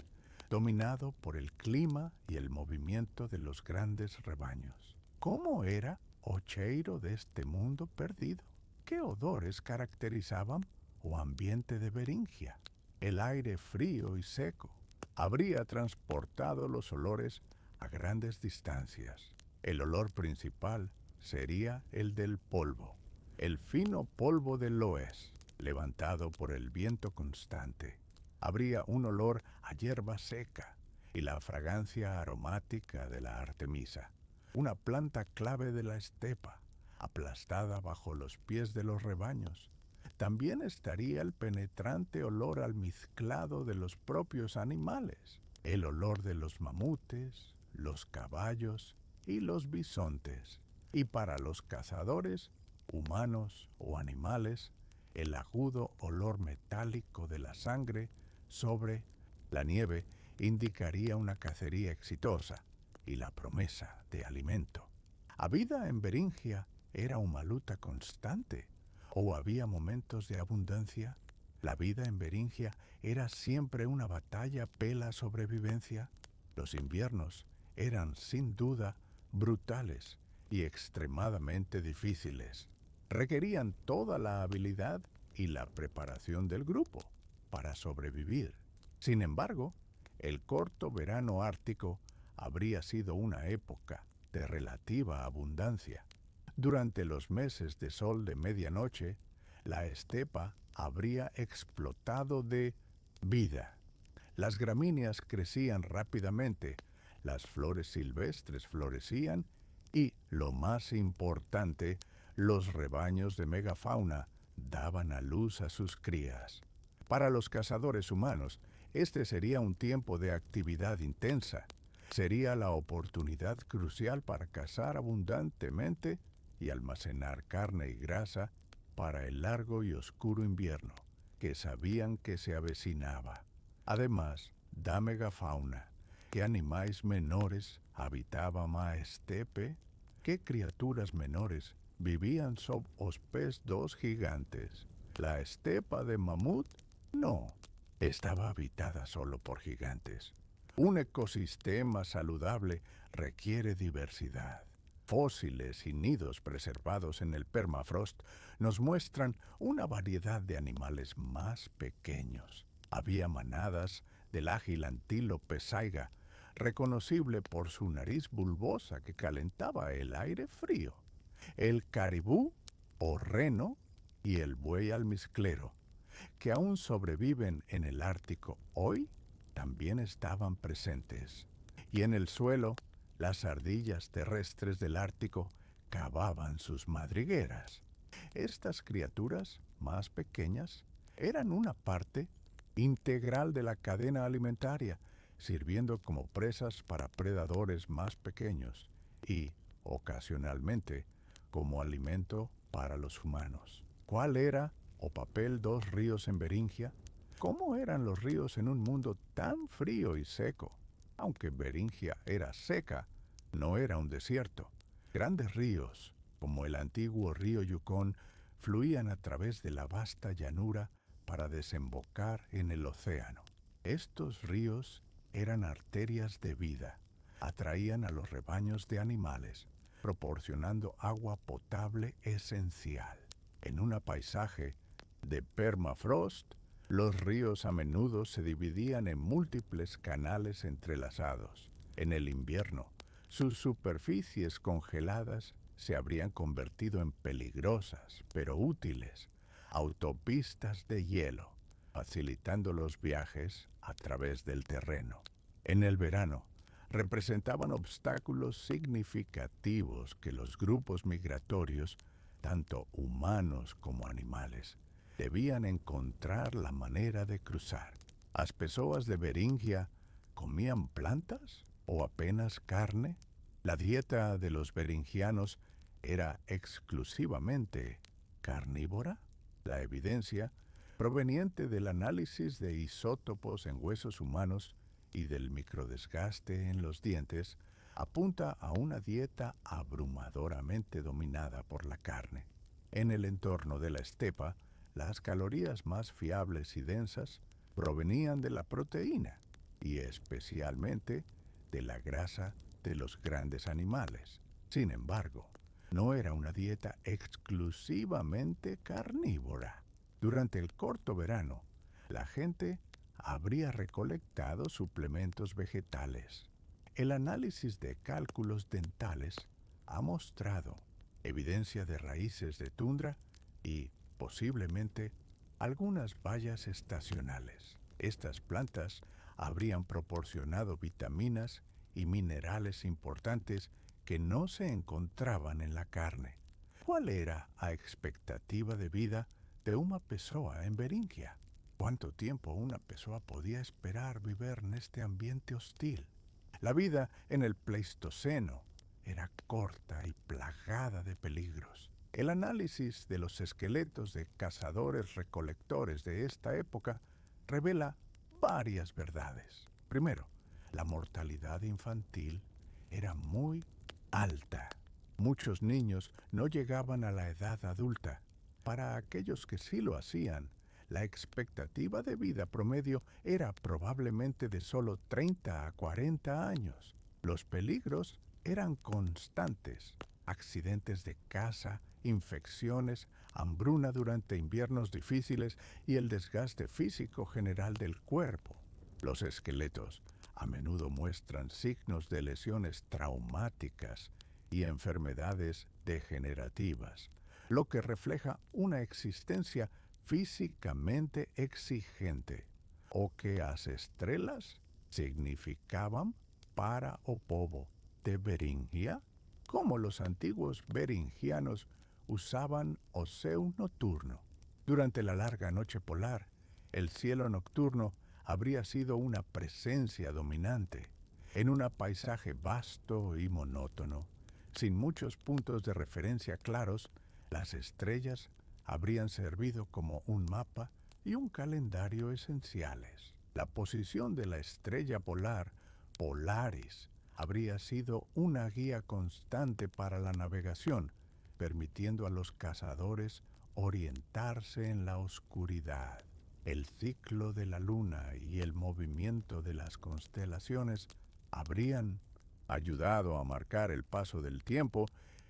S1: dominado por el clima y el movimiento de los grandes rebaños. ¿Cómo era Ocheiro de este mundo perdido? ¿Qué odores caracterizaban o ambiente de Beringia? El aire frío y seco habría transportado los olores a grandes distancias. El olor principal sería el del polvo, el fino polvo del loess, levantado por el viento constante. Habría un olor a hierba seca y la fragancia aromática de la artemisa, una planta clave de la estepa, aplastada bajo los pies de los rebaños. También estaría el penetrante olor almizclado de los propios animales, el olor de los mamutes, los caballos y los bisontes. Y para los cazadores, humanos o animales, el agudo olor metálico de la sangre sobre la nieve indicaría una cacería exitosa y la promesa de alimento. ¿La vida en Beringia era una luta constante o había momentos de abundancia? ¿La vida en Beringia era siempre una batalla pela sobrevivencia? Los inviernos eran sin duda brutales y extremadamente difíciles. Requerían toda la habilidad y la preparación del grupo para sobrevivir. Sin embargo, el corto verano ártico habría sido una época de relativa abundancia. Durante los meses de sol de medianoche, la estepa habría explotado de vida. Las gramíneas crecían rápidamente, las flores silvestres florecían y, lo más importante, los rebaños de megafauna daban a luz a sus crías. Para los cazadores humanos, este sería un tiempo de actividad intensa. Sería la oportunidad crucial para cazar abundantemente y almacenar carne y grasa para el largo y oscuro invierno que sabían que se avecinaba. Además, da megafauna, ¿qué animales menores habitaban la estepe? ¿Qué criaturas menores vivían sob os pés dos gigantes? ¿La estepa de mamut? No, estaba habitada solo por gigantes. Un ecosistema saludable requiere diversidad. Fósiles y nidos preservados en el permafrost nos muestran una variedad de animales más pequeños. Había manadas del ágil antílope saiga, reconocible por su nariz bulbosa que calentaba el aire frío, el caribú o reno y el buey almizclero, que aún sobreviven en el Ártico hoy también estaban presentes. Y en el suelo, las ardillas terrestres del Ártico cavaban sus madrigueras. Estas criaturas, más pequeñas, eran una parte integral de la cadena alimentaria, sirviendo como presas para predadores más pequeños y, ocasionalmente, como alimento para los humanos. ¿Cuál era o papel dos ríos en Beringia? ¿Cómo eran los ríos en un mundo tan frío y seco? Aunque Beringia era seca, no era un desierto. Grandes ríos, como el antiguo río Yukón, fluían a través de la vasta llanura para desembocar en el océano. Estos ríos eran arterias de vida, atraían a los rebaños de animales, proporcionando agua potable esencial. En un paisaje de permafrost, los ríos a menudo se dividían en múltiples canales entrelazados. En el invierno, sus superficies congeladas se habrían convertido en peligrosas, pero útiles, autopistas de hielo, facilitando los viajes a través del terreno. En el verano, representaban obstáculos significativos que los grupos migratorios, tanto humanos como animales, debían encontrar la manera de cruzar. ¿Las pessoas de Beringia comían plantas o apenas carne? La dieta de los beringianos era exclusivamente carnívora. La evidencia, proveniente del análisis de isótopos en huesos humanos y del microdesgaste en los dientes, apunta a una dieta abrumadoramente dominada por la carne. En el entorno de la estepa, las calorías más fiables y densas provenían de la proteína y especialmente de la grasa de los grandes animales. Sin embargo, no era una dieta exclusivamente carnívora. Durante el corto verano, la gente habría recolectado suplementos vegetales. El análisis de cálculos dentales ha mostrado evidencia de raíces de tundra y, posiblemente, algunas bayas estacionales. Estas plantas habrían proporcionado vitaminas y minerales importantes que no se encontraban en la carne. ¿Cuál era la expectativa de vida de una pessoa en Beringia? ¿Cuánto tiempo una pessoa podía esperar vivir en este ambiente hostil? La vida en el Pleistoceno era corta y plagada de peligros. El análisis de los esqueletos de cazadores-recolectores de esta época revela varias verdades. Primero, la mortalidad infantil era muy alta. Muchos niños no llegaban a la edad adulta. Para aquellos que sí lo hacían, la expectativa de vida promedio era probablemente de solo 30 a 40 años. Los peligros eran constantes. Accidentes de caza, infecciones, hambruna durante inviernos difíciles y el desgaste físico general del cuerpo. Los esqueletos a menudo muestran signos de lesiones traumáticas y enfermedades degenerativas, lo que refleja una existencia físicamente exigente, o que las estrelas significaban para o povo de Beringia, como los antiguos beringianos usaban o seu nocturno. Durante la larga noche polar, el cielo nocturno habría sido una presencia dominante en un paisaje vasto y monótono. Sin muchos puntos de referencia claros, las estrellas habrían servido como un mapa y un calendario esenciales. La posición de la estrella polar, Polaris, habría sido una guía constante para la navegación, permitiendo a los cazadores orientarse en la oscuridad. El ciclo de la luna y el movimiento de las constelaciones habrían ayudado a marcar el paso del tiempo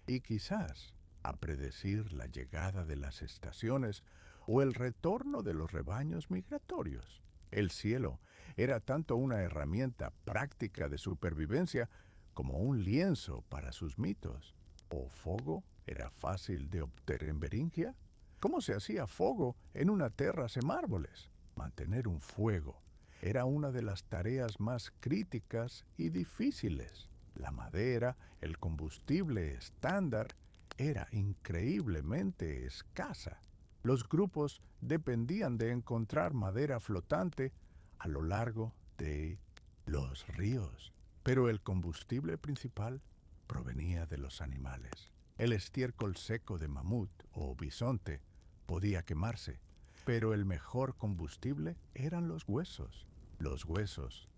S1: y quizás a predecir la llegada de las estaciones o el retorno de los rebaños migratorios. El cielo era tanto una herramienta práctica de supervivencia como un lienzo para sus mitos. ¿O fogo era fácil de obtener en Beringia? ¿Cómo se hacía fogo en una tierra sin árboles? Mantener un fuego era una de las tareas más críticas y difíciles. La madera, el combustible estándar, era increíblemente escasa. Los grupos dependían de encontrar madera flotante a lo largo de los ríos. Pero el combustible principal provenía de los animales. El estiércol seco de mamut o bisonte podía quemarse, pero el mejor combustible eran los huesos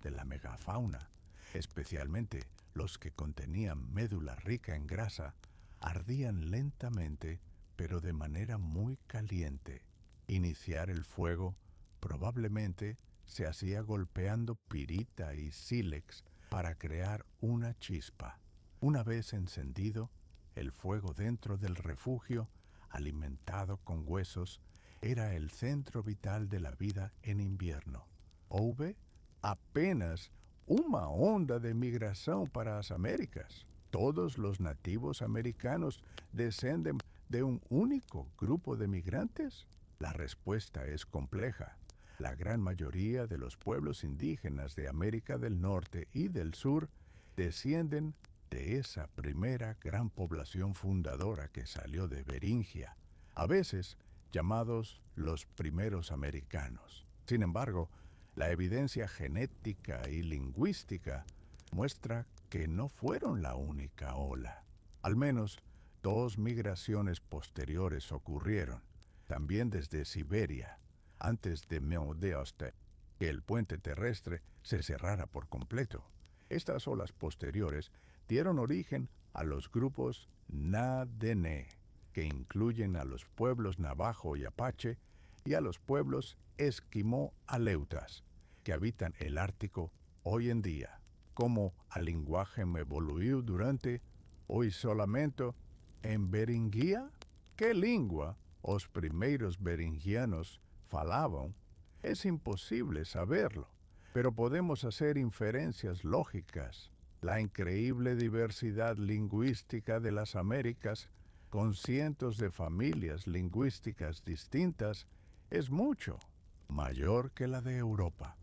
S1: de la megafauna, especialmente los que contenían médula rica en grasa, ardían lentamente, pero de manera muy caliente. Iniciar el fuego probablemente se hacía golpeando pirita y sílex para crear una chispa. Una vez encendido, el fuego dentro del refugio, alimentado con huesos, era el centro vital de la vida en invierno. Houve apenas una onda de migración para las Américas. Todos los nativos americanos descienden de un único grupo de migrantes. La respuesta es compleja. La gran mayoría de los pueblos indígenas de América del Norte y del Sur descienden de esa primera gran población fundadora que salió de Beringia, a veces llamados los primeros americanos. Sin embargo, la evidencia genética y lingüística muestra que no fueron la única ola. Al menos dos migraciones posteriores ocurrieron, también desde Siberia, antes de Meodeoste, que el puente terrestre se cerrara por completo. Estas olas posteriores dieron origen a los grupos Na-Dene, que incluyen a los pueblos navajo y apache y a los pueblos esquimó-aleutas, que habitan el Ártico hoy en día. Como al lenguaje evoluiu durante o isolamento en Beringia? Que língua os primeiros beringianos falaban? Es imposible saberlo, pero podemos hacer inferencias lógicas. La increíble diversidad lingüística de las Américas, con cientos de familias lingüísticas distintas, es mucho mayor que la de Europa.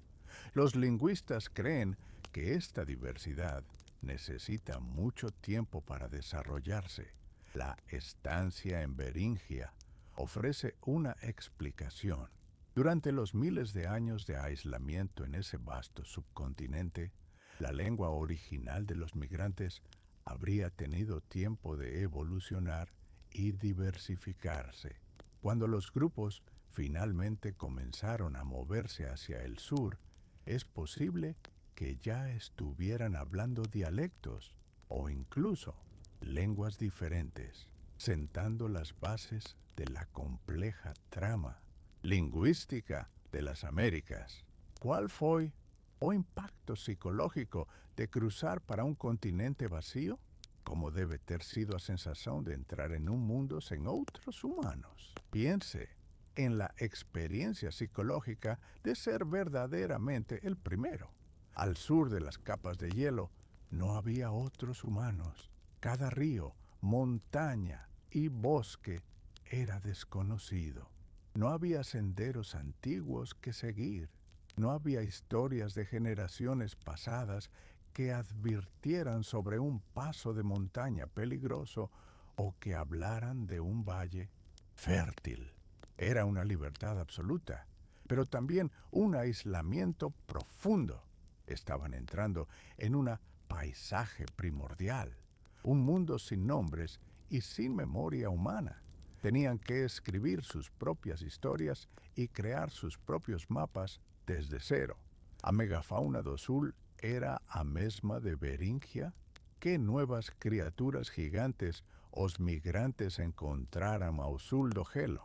S1: Los lingüistas creen que esta diversidad necesita mucho tiempo para desarrollarse. La estancia en Beringia ofrece una explicación. Durante los miles de años de aislamiento en ese vasto subcontinente, la lengua original de los migrantes habría tenido tiempo de evolucionar y diversificarse. Cuando los grupos finalmente comenzaron a moverse hacia el sur, es posible que ya estuvieran hablando dialectos o incluso lenguas diferentes, sentando las bases de la compleja trama lingüística de las Américas. ¿Cuál fue o impacto psicológico de cruzar para un continente vacío? ¿Cómo debe ter sido a sensación de entrar en un mundo sin otros humanos? Piense en la experiencia psicológica de ser verdaderamente el primero. Al sur de las capas de hielo no había otros humanos. Cada río, montaña y bosque era desconocido. No había senderos antiguos que seguir. No había historias de generaciones pasadas que advirtieran sobre un paso de montaña peligroso o que hablaran de un valle fértil. Era una libertad absoluta, pero también un aislamiento profundo. Estaban entrando en un paisaje primordial, un mundo sin nombres y sin memoria humana. Tenían que escribir sus propias historias y crear sus propios mapas desde cero. A megafauna do sul era a mesma de Beringia? ¿Qué nuevas criaturas gigantes os migrantes encontraran ao sul do gelo?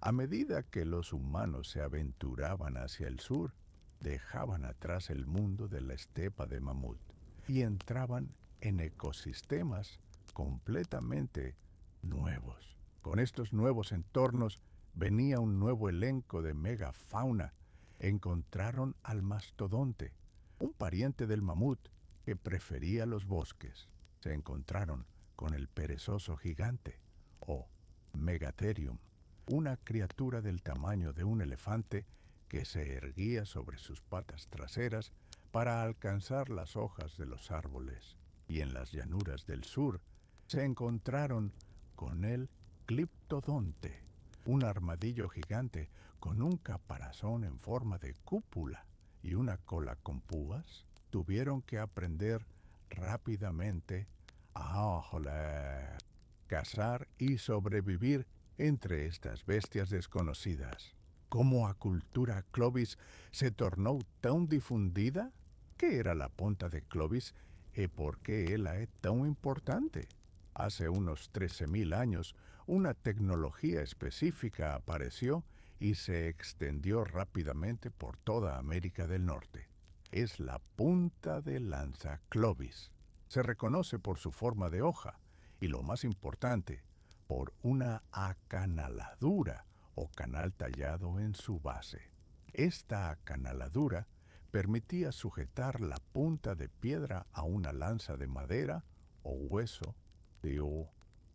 S1: A medida que los humanos se aventuraban hacia el sur, dejaban atrás el mundo de la estepa de mamut y entraban en ecosistemas completamente nuevos. Con estos nuevos entornos venía un nuevo elenco de megafauna. Encontraron al mastodonte, un pariente del mamut que prefería los bosques. Se encontraron con el perezoso gigante, o Megatherium, una criatura del tamaño de un elefante que se erguía sobre sus patas traseras para alcanzar las hojas de los árboles, y en las llanuras del sur se encontraron con el cliptodonte, un armadillo gigante con un caparazón en forma de cúpula y una cola con púas. Tuvieron que aprender rápidamente a cazar y sobrevivir entre estas bestias desconocidas. ¿Cómo a cultura Clovis se tornó tan difundida? ¿Qué era la punta de Clovis y por qué ella es tan importante? Hace unos 13.000 años, una tecnología específica apareció y se extendió rápidamente por toda América del Norte. Es la punta de lanza Clovis. Se reconoce por su forma de hoja y, lo más importante, por una acanaladura o canal tallado en su base. Esta acanaladura permitía sujetar la punta de piedra a una lanza de madera o hueso de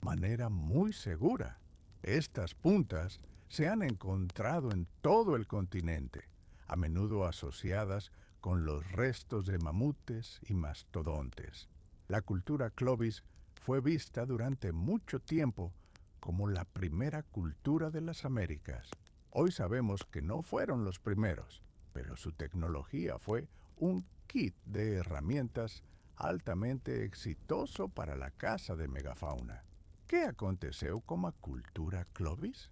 S1: manera muy segura. Estas puntas se han encontrado en todo el continente, a menudo asociadas con los restos de mamutes y mastodontes. La cultura Clovis fue vista durante mucho tiempo como la primera cultura de las Américas. Hoy sabemos que no fueron los primeros, pero su tecnología fue un kit de herramientas altamente exitoso para la caza de megafauna. ¿Qué aconteceu con la cultura Clovis?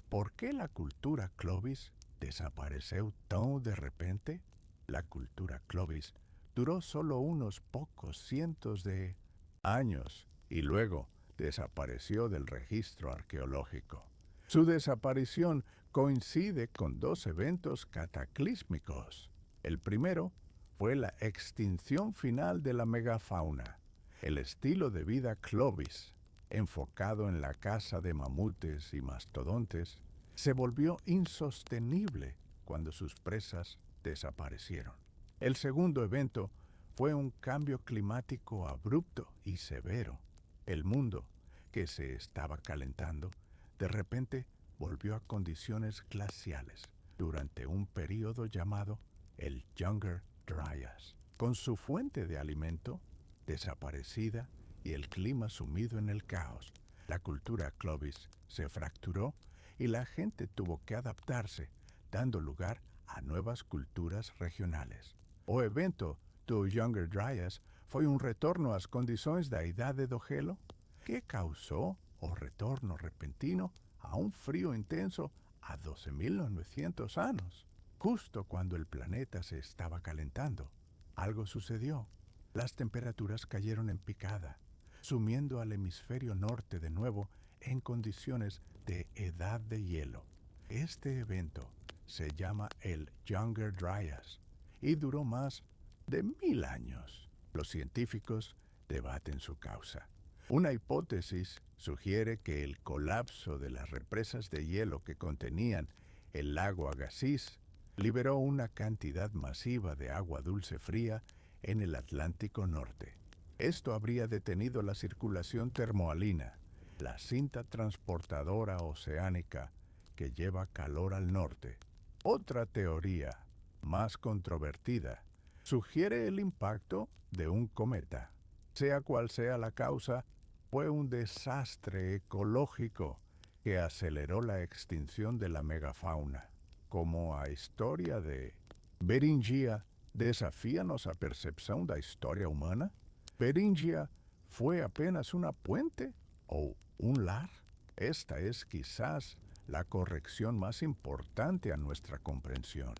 S1: ¿Por qué la cultura Clovis desapareció tan de repente? La cultura Clovis duró solo unos pocos cientos de años y luego desapareció del registro arqueológico. Su desaparición coincide con dos eventos cataclísmicos. El primero fue la extinción final de la megafauna. El estilo de vida Clovis, enfocado en la caza de mamutes y mastodontes, se volvió insostenible cuando sus presas desaparecieron. El segundo evento fue un cambio climático abrupto y severo. El mundo, que se estaba calentando, de repente volvió a condiciones glaciales durante un período llamado el Younger Dryas, con su fuente de alimento desaparecida y el clima sumido en el caos. La cultura Clovis se fracturó y la gente tuvo que adaptarse, dando lugar a nuevas culturas regionales. O evento do Younger Dryas foi un retorno ás condições da Idade do Gelo que causó o retorno repentino a un frío intenso a 12.900 años. Justo cuando el planeta se estaba calentando, algo sucedió. Las temperaturas cayeron en picada, sumiendo al hemisferio norte de nuevo en condiciones de edad de hielo. Este evento se llama el Younger Dryas y duró más de 1.000 años. Los científicos debaten su causa. Una hipótesis sugiere que el colapso de las represas de hielo que contenían el lago Agassiz liberó una cantidad masiva de agua dulce fría en el Atlántico Norte. Esto habría detenido la circulación termohalina, la cinta transportadora oceánica que lleva calor al norte. Otra teoría, más controvertida, sugiere el impacto de un cometa. Sea cual sea la causa, fue un desastre ecológico que aceleró la extinción de la megafauna. Como a historia de Beringia desafía-nos a percepção da história humana? Beringia fue apenas una puente o un lar. Esta es quizás la corrección más importante a nuestra comprensión.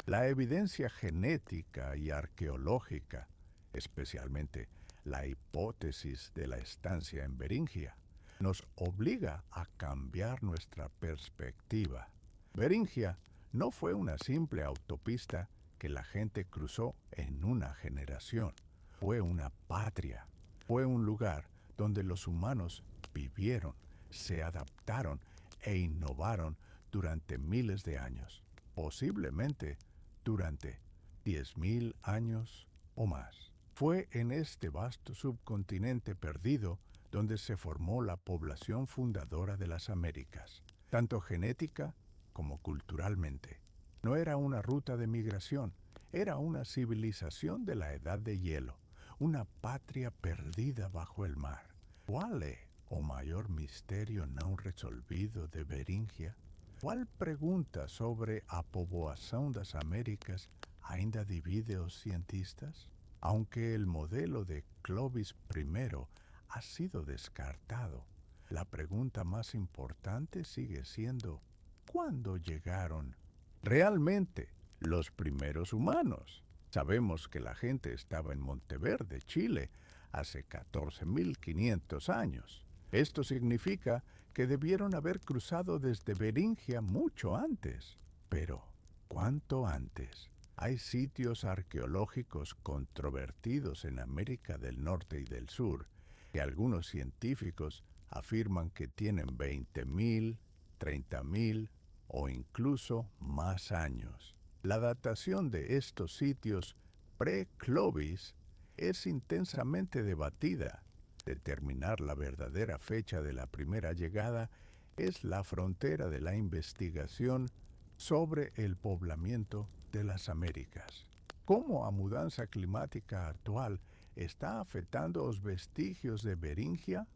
S1: La evidencia genética y arqueológica, especialmente la hipótesis de la estancia en Beringia, nos obliga a cambiar nuestra perspectiva. Beringia no fue una simple autopista que la gente cruzó en una generación. Fue una patria. Fue un lugar donde los humanos vivieron, se adaptaron e innovaron durante miles de años, posiblemente durante 10.000 años o más. Fue en este vasto subcontinente perdido donde se formó la población fundadora de las Américas, tanto genética como culturalmente. No era una ruta de migración, era una civilización de la edad de hielo, una patria perdida bajo el mar. ¿Cuál es o maior misterio não resolvido de Beringia? Qual pregunta sobre a povoação das Américas ainda divide os cientistas? Aunque el modelo de Clovis I ha sido descartado, la pregunta más importante sigue siendo ¿cuándo llegaron realmente los primeros humanos? Sabemos que la gente estaba en Monteverde, Chile, hace 14.500 años. Esto significa que debieron haber cruzado desde Beringia mucho antes. Pero, ¿cuánto antes? Hay sitios arqueológicos controvertidos en América del Norte y del Sur, que algunos científicos afirman que tienen 20.000, 30.000 o incluso más años. La datación de estos sitios pre-Clovis es intensamente debatida. Determinar la verdadera fecha de la primera llegada es la frontera de la investigación sobre el poblamiento de las Américas. ¿Cómo a mudanza climática actual está afectando los vestigios de Beringia?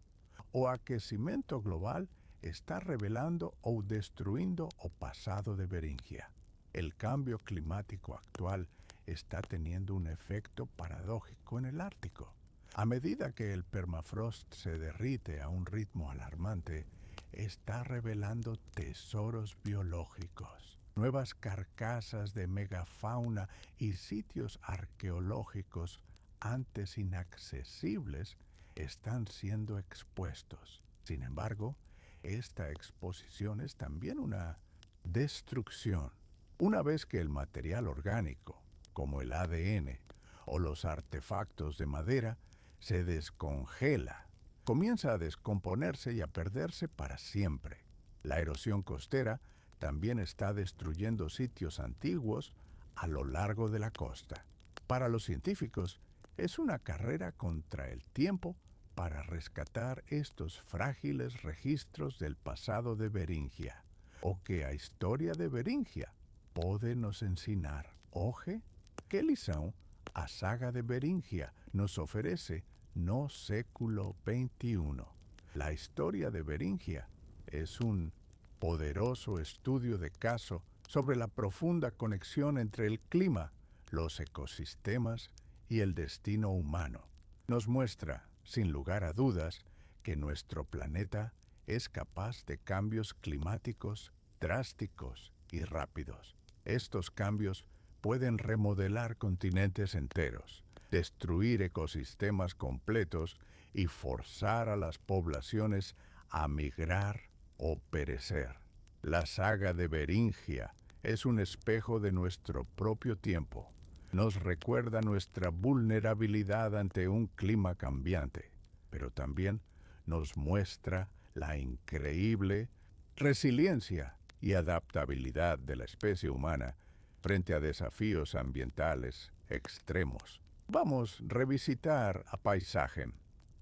S1: ¿O aquecimiento global está revelando o destruyendo o pasado de Beringia? El cambio climático actual está teniendo un efecto paradójico en el Ártico. A medida que el permafrost se derrite a un ritmo alarmante, está revelando tesoros biológicos. Nuevas carcasas de megafauna y sitios arqueológicos antes inaccesibles están siendo expuestos. Sin embargo, esta exposición es también una destrucción. Una vez que el material orgánico, como el ADN o los artefactos de madera, se descongela, comienza a descomponerse y a perderse para siempre. La erosión costera también está destruyendo sitios antiguos a lo largo de la costa. Para los científicos, es una carrera contra el tiempo para rescatar estos frágiles registros del pasado de Beringia, o que a historia de Beringia pode nos ensinar. Hoje, que lição a saga de Beringia nos ofrece no século XXI. La historia de Beringia es un poderoso estudio de caso sobre la profunda conexión entre el clima, los ecosistemas y el destino humano. Nos muestra, sin lugar a dudas, que nuestro planeta es capaz de cambios climáticos drásticos y rápidos. Estos cambios pueden remodelar continentes enteros, destruir ecosistemas completos y forzar a las poblaciones a migrar o perecer. La saga de Beringia es un espejo de nuestro propio tiempo. Nos recuerda nuestra vulnerabilidad ante un clima cambiante, pero también nos muestra la increíble resiliencia y adaptabilidad de la especie humana frente a desafíos ambientales extremos. Vamos a revisitar a paisaje.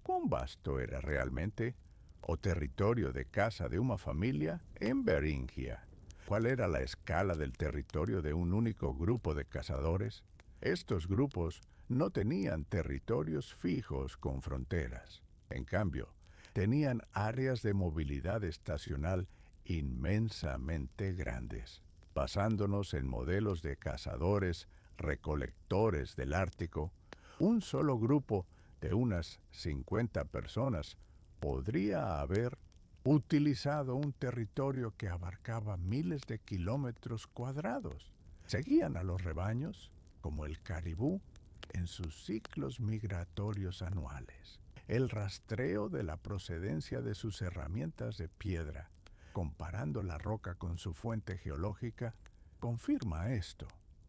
S1: ¿Cuán vasto era realmente o territorio de casa de una familia en Beringia? ¿Cuál era la escala del territorio de un único grupo de cazadores? Estos grupos no tenían territorios fijos con fronteras. En cambio, tenían áreas de movilidad estacional inmensamente grandes. Basándonos en modelos de cazadores, recolectores del Ártico, un solo grupo de unas 50 personas podría haber utilizado un territorio que abarcaba miles de kilómetros cuadrados. Seguían a los rebaños, como el caribú, en sus ciclos migratorios anuales. El rastreo de la procedencia de sus herramientas de piedra, comparando la roca con su fuente geológica, confirma esto.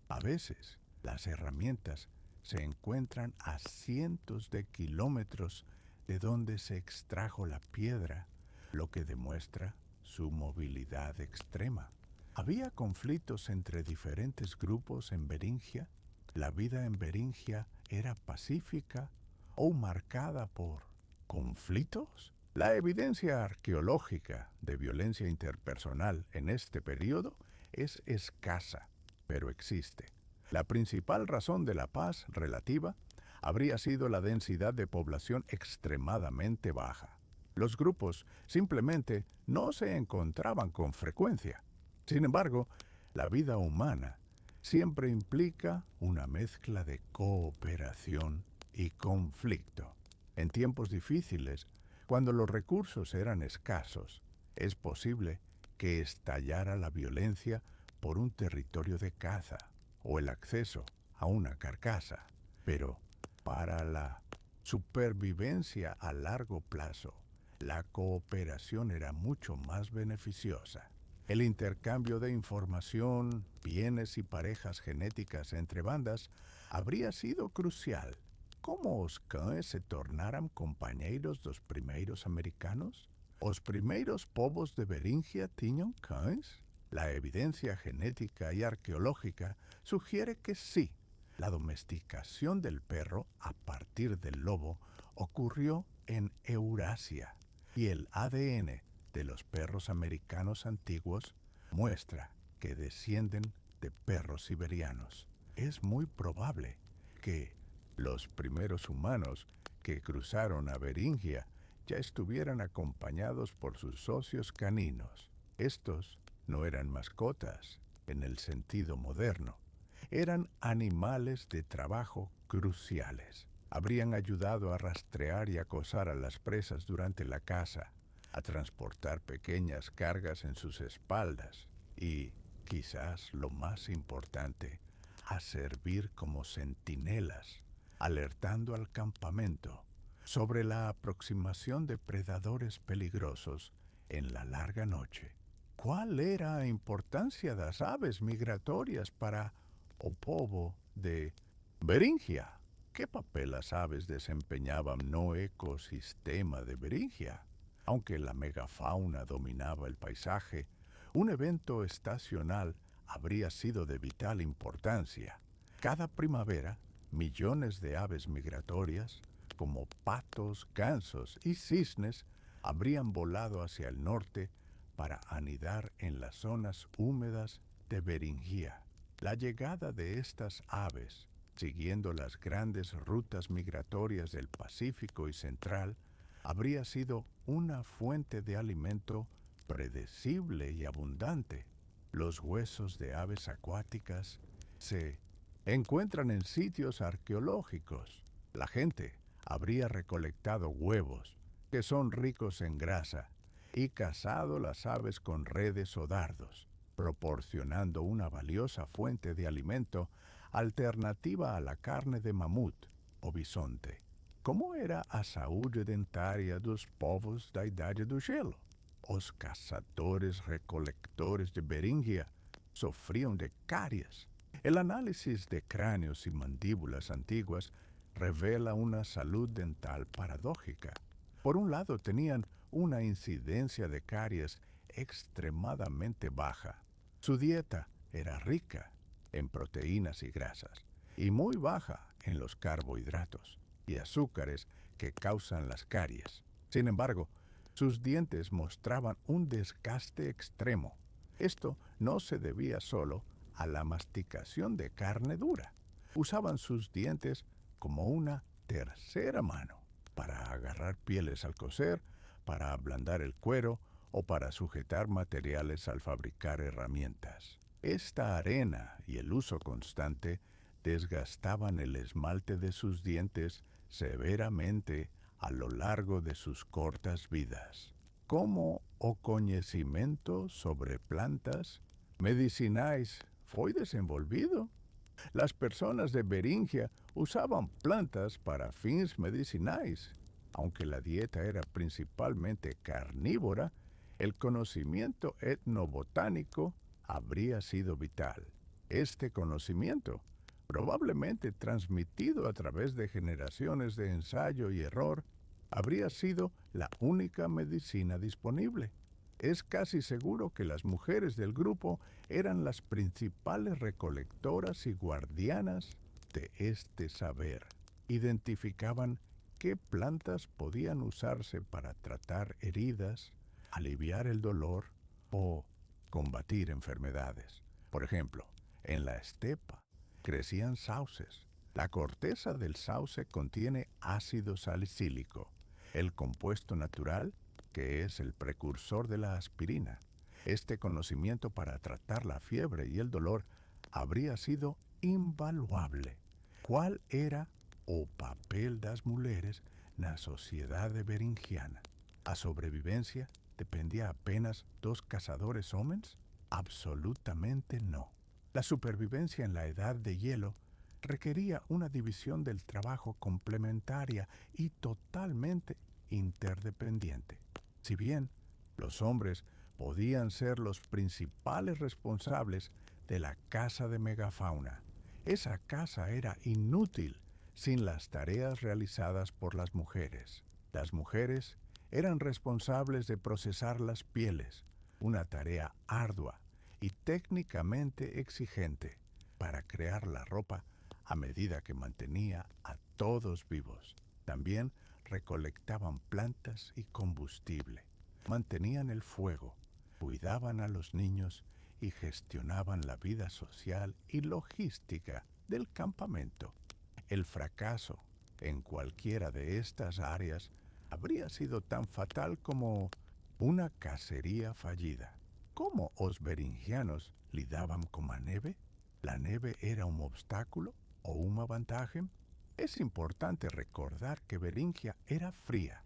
S1: A veces, las herramientas se encuentran a cientos de kilómetros de donde se extrajo la piedra, lo que demuestra su movilidad extrema. ¿Había conflictos entre diferentes grupos en Beringia? ¿La vida en Beringia era pacífica o marcada por conflictos? La evidencia arqueológica de violencia interpersonal en este periodo es escasa. pero existe. La principal razón de la paz relativa habría sido la densidad de población extremadamente baja. Los grupos simplemente no se encontraban con frecuencia. Sin embargo, la vida humana siempre implica una mezcla de cooperación y conflicto. En tiempos difíciles, cuando los recursos eran escasos, es posible que estallara la violencia por un territorio de caza o el acceso a una carcasa. Pero para la supervivencia a largo plazo, la cooperación era mucho más beneficiosa. El intercambio de información, bienes y parejas genéticas entre bandas habría sido crucial. Como os cães se tornaram companheiros dos primeiros americanos? ¿Os primeiros povos de Beringia tinham cães? La evidencia genética y arqueológica sugiere que sí. La domesticación del perro a partir del lobo ocurrió en Eurasia y el ADN de los perros americanos antiguos muestra que descienden de perros siberianos. Es muy probable que los primeros humanos que cruzaron a Beringia ya estuvieran acompañados por sus socios caninos. Estos no eran mascotas en el sentido moderno. Eran animales de trabajo cruciales. Habrían ayudado a rastrear y acosar a las presas durante la caza, a transportar pequeñas cargas en sus espaldas y, quizás lo más importante, a servir como centinelas, alertando al campamento sobre la aproximación de predadores peligrosos en la larga noche. ¿Cuál era a importância das aves migratorias para o povo de Beringia? ¿Qué papel las aves desempeñaban no ecosistema de Beringia? Aunque la megafauna dominaba el paisaje, un evento estacional habría sido de vital importancia. Cada primavera, millones de aves migratorias, como patos, gansos y cisnes, habrían volado hacia el norte para anidar en las zonas húmedas de Beringia. La llegada de estas aves, siguiendo las grandes rutas migratorias del Pacífico y Central, habría sido una fuente de alimento predecible y abundante. Los huesos de aves acuáticas se encuentran en sitios arqueológicos. La gente habría recolectado huevos, que son ricos en grasa, y cazado las aves con redes o dardos, proporcionando una valiosa fuente de alimento alternativa a la carne de mamut o bisonte. Como era a saúde dentária dos povos da Idade do Gelo? Os caçadores-recolectores de Beringia sofrían de caries. El análisis de cráneos y mandíbulas antiguas revela una salud dental paradójica. Por un lado, tenían una incidencia de caries extremadamente baja. Su dieta era rica en proteínas y grasas y muy baja en los carbohidratos y azúcares que causan las caries. Sin embargo, sus dientes mostraban un desgaste extremo. Esto no se debía solo a la masticación de carne dura. Usaban sus dientes como una tercera mano para agarrar pieles al coser, para ablandar el cuero o para sujetar materiales al fabricar herramientas. Esta arena y el uso constante desgastaban el esmalte de sus dientes severamente a lo largo de sus cortas vidas. Como o conhecimento sobre plantas medicinais foi desenvolvido? Las personas de Beringia usaban plantas para fins medicinais. Aunque la dieta era principalmente carnívora, el conocimiento etnobotánico habría sido vital. Este conocimiento, probablemente transmitido a través de generaciones de ensayo y error, habría sido la única medicina disponible. Es casi seguro que las mujeres del grupo eran las principales recolectoras y guardianas de este saber. Identificaban qué plantas podían usarse para tratar heridas, aliviar el dolor o combatir enfermedades. Por ejemplo, En la estepa crecían sauces. La corteza del sauce contiene ácido salicílico, el compuesto natural que es el precursor de la aspirina. Este conocimiento para tratar la fiebre y el dolor habría sido invaluable. ¿Cuál era o papel das mulheres na sociedade beringiana? A sobrevivencia dependía apenas dos cazadores hombres? Absolutamente no. La supervivencia en la edad de hielo requería una división del trabajo complementaria y totalmente interdependiente. Si bien los hombres podían ser los principales responsables de la caza de megafauna, esa caza era inútil sin las tareas realizadas por las mujeres. Las mujeres eran responsables de procesar las pieles, una tarea ardua y técnicamente exigente para crear la ropa a medida que mantenía a todos vivos. También recolectaban plantas y combustible, mantenían el fuego, cuidaban a los niños y gestionaban la vida social y logística del campamento. El fracaso en cualquiera de estas áreas habría sido tan fatal como una cacería fallida. ¿Cómo os beringianos lidaban con la neve? ¿La neve era un obstáculo o un avantaje? Es importante recordar que Beringia era fría,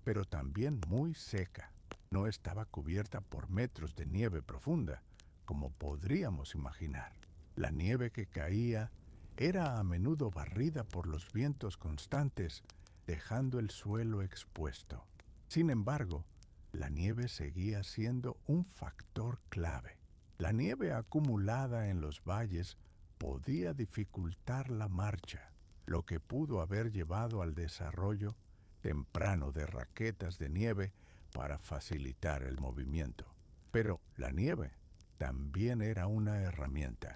S1: pero también muy seca. No estaba cubierta por metros de nieve profunda, como podríamos imaginar. La nieve que caía era a menudo barrida por los vientos constantes, dejando el suelo expuesto. Sin embargo, la nieve seguía siendo un factor clave. La nieve acumulada en los valles podía dificultar la marcha, lo que pudo haber llevado al desarrollo temprano de raquetas de nieve para facilitar el movimiento. Pero la nieve también era una herramienta.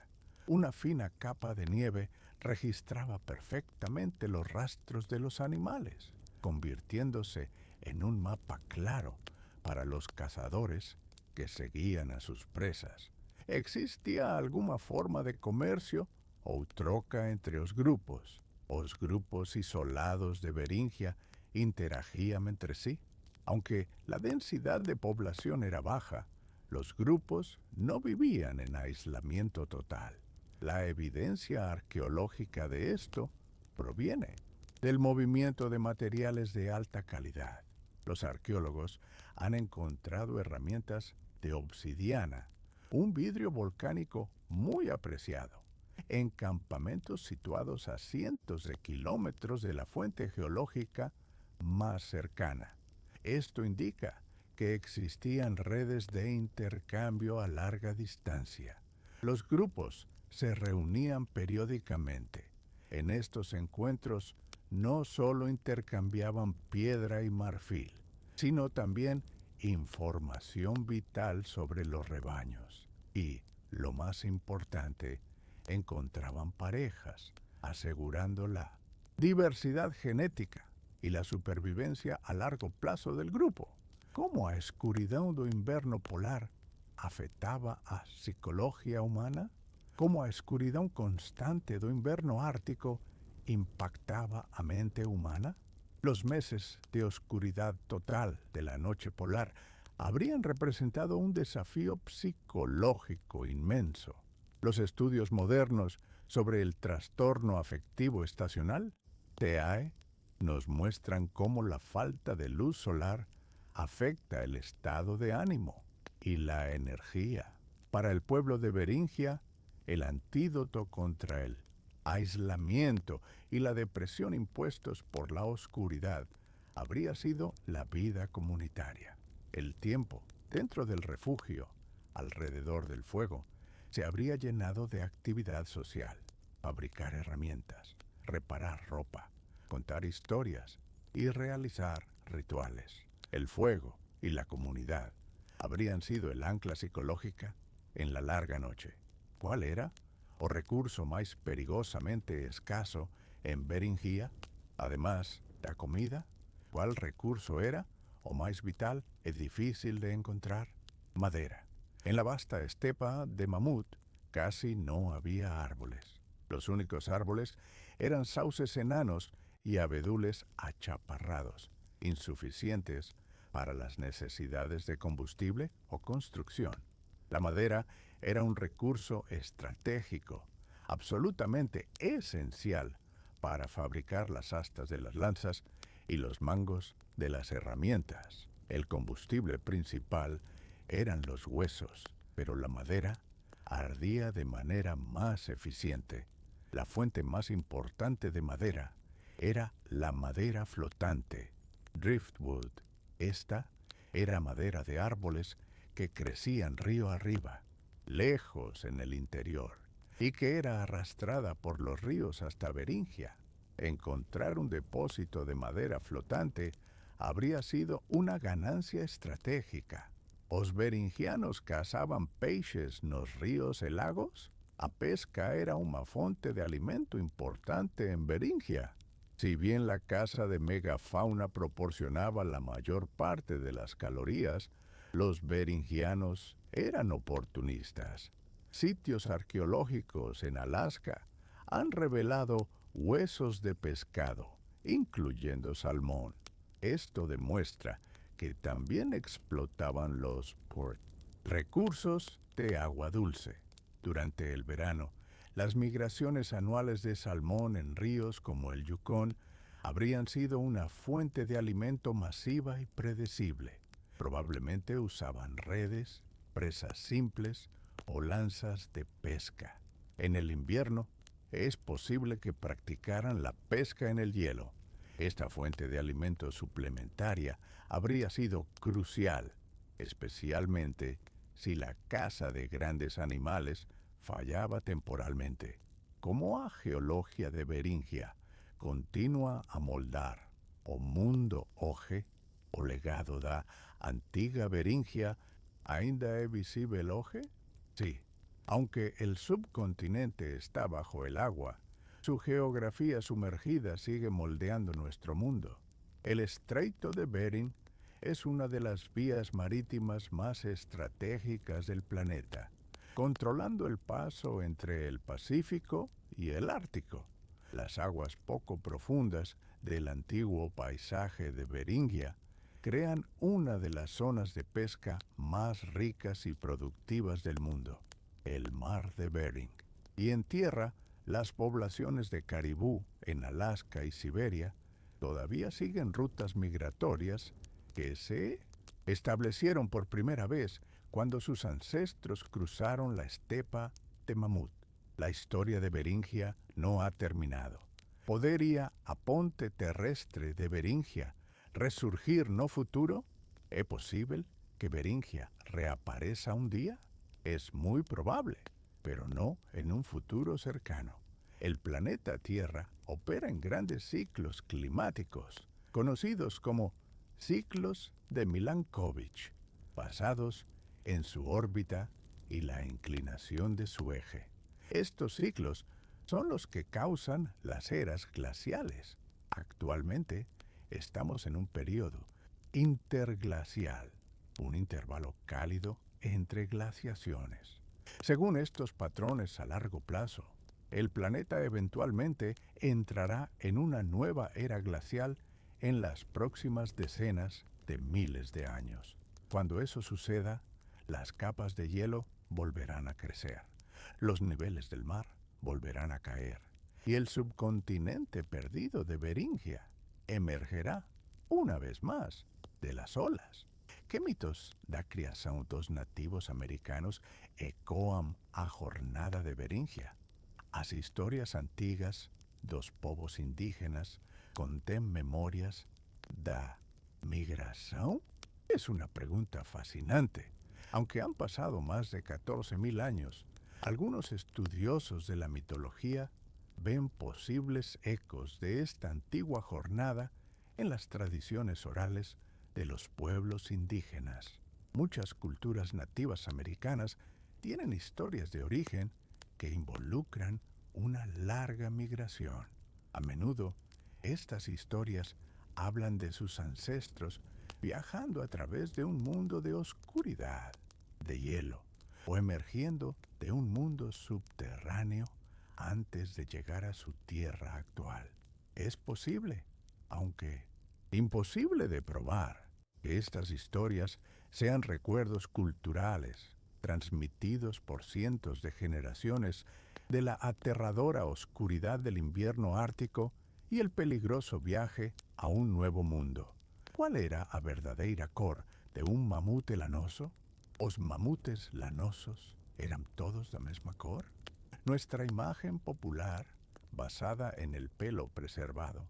S1: Una fina capa de nieve registraba perfectamente los rastros de los animales, convirtiéndose en un mapa claro para los cazadores que seguían a sus presas. ¿Existía alguna forma de comercio ou troca entre os grupos? Os grupos isolados de Beringia interagían entre sí. Aunque la densidad de población era baja, los grupos no vivían en aislamiento total. La evidencia arqueológica de esto proviene del movimiento de materiales de alta calidad. Los arqueólogos han encontrado herramientas de obsidiana, un vidrio volcánico muy apreciado, en campamentos situados a cientos de kilómetros de la fuente geológica más cercana. Esto indica que existían redes de intercambio a larga distancia. Los grupos se reunían periódicamente. En estos encuentros no solo intercambiaban piedra y marfil, sino también información vital sobre los rebaños. Y, lo más importante, encontraban parejas, asegurando la diversidad genética y la supervivencia a largo plazo del grupo. Como a escuridão do inverno polar afetaba a psicología humana? Como a escuridão constante do inverno ártico impactaba a mente humana? Los meses de oscuridad total de la noche polar habrían representado un desafío psicológico inmenso. Los estudios modernos sobre el trastorno afectivo estacional, TAE, nos muestran cómo la falta de luz solar afecta el estado de ánimo y la energía. Para el pueblo de Beringia, el antídoto contra el aislamiento y la depresión impuestos por la oscuridad habría sido la vida comunitaria. El tiempo dentro del refugio, alrededor del fuego, se habría llenado de actividad social, fabricar herramientas, reparar ropa, contar historias y realizar rituales. El fuego y la comunidad habrían sido el ancla psicológica en la larga noche. ¿Cuál era o recurso más perigosamente escaso en Beringia? Además, la comida. ¿Cuál recurso era o más vital y difícil de encontrar? Madera. En la vasta estepa de Mamut Casi no había árboles. Los únicos árboles eran sauces enanos y abedules achaparrados, insuficientes para las necesidades de combustible o construcción. La madera era un recurso estratégico, absolutamente esencial para fabricar las astas de las lanzas y los mangos de las herramientas. El combustible principal eran los huesos, pero la madera ardía de manera más eficiente. La fuente más importante de madera era la madera flotante, driftwood. Esta era madera de árboles que crecían río arriba, lejos en el interior, y que era arrastrada por los ríos hasta Beringia. Encontrar un depósito de madera flotante habría sido una ganancia estratégica. ¿Os beringianos cazaban peces nos ríos e lagos? A pesca era una fuente de alimento importante en Beringia. Si bien la caza de megafauna proporcionaba la mayor parte de las calorías, los beringianos eran oportunistas. Sitios arqueológicos en Alaska han revelado huesos de pescado, incluyendo salmón. Esto demuestra que también explotaban los recursos de agua dulce. Durante el verano, las migraciones anuales de salmón en ríos como el Yukón habrían sido una fuente de alimento masiva y predecible. Probablemente usaban redes, presas simples o lanzas de pesca. En el invierno, es posible que practicaran la pesca en el hielo. Esta fuente de alimento suplementaria habría sido crucial, especialmente si la caza de grandes animales fallaba temporalmente. Como a geología de Beringia continua a moldar o mundo hoje, o legado da antiga Beringia, ¿ainda é visible hoje? Sí, aunque el subcontinente está bajo el agua, su geografía sumergida sigue moldeando nuestro mundo. El Estreito de Bering es una de las vías marítimas más estratégicas del planeta, controlando el paso entre el Pacífico y el Ártico. Las aguas poco profundas del antiguo paisaje de Beringia crean una de las zonas de pesca más ricas y productivas del mundo, el Mar de Bering. Y en tierra, las poblaciones de caribú en Alaska y Siberia todavía siguen rutas migratorias que se establecieron por primera vez cuando sus ancestros cruzaron la estepa de Mamut. La historia de Beringia no ha terminado. ¿Podría a ponte terrestre de Beringia resurgir no futuro? ¿Es posible que Beringia reaparezca un día? Es muy probable, pero no en un futuro cercano. El planeta Tierra opera en grandes ciclos climáticos, conocidos como ciclos de Milankovitch, basados en su órbita y la inclinación de su eje. Estos ciclos son los que causan las eras glaciales. Actualmente estamos en un periodo interglacial, un intervalo cálido entre glaciaciones. Según estos patrones a largo plazo, el planeta eventualmente entrará en una nueva era glacial en las próximas decenas de miles de años. Cuando eso suceda, las capas de hielo volverán a crecer, los niveles del mar volverán a caer, y el subcontinente perdido de Beringia emergerá una vez más de las olas. ¿Qué mitos da criação dos nativos americanos ecoam a jornada de Beringia? As historias antigas dos povos indígenas contén memorias da migración? Es una pregunta fascinante. Aunque han pasado más de 14.000 años, algunos estudiosos de la mitología ven posibles ecos de esta antigua jornada en las tradiciones orales de los pueblos indígenas. Muchas culturas nativas americanas tienen historias de origen que involucran una larga migración. A menudo, estas historias hablan de sus ancestros viajando a través de un mundo de oscuridad, de hielo, o emergiendo de un mundo subterráneo antes de llegar a su tierra actual. Es posible, aunque imposible de probar, que estas historias sean recuerdos culturales transmitidos por cientos de generaciones de la aterradora oscuridad del invierno ártico y el peligroso viaje a un nuevo mundo. ¿Cuál era a verdadeira cor de un mamute lanoso? ¿Os mamutes lanosos eran todos la mesma cor? Nuestra imagen popular, basada en el pelo preservado,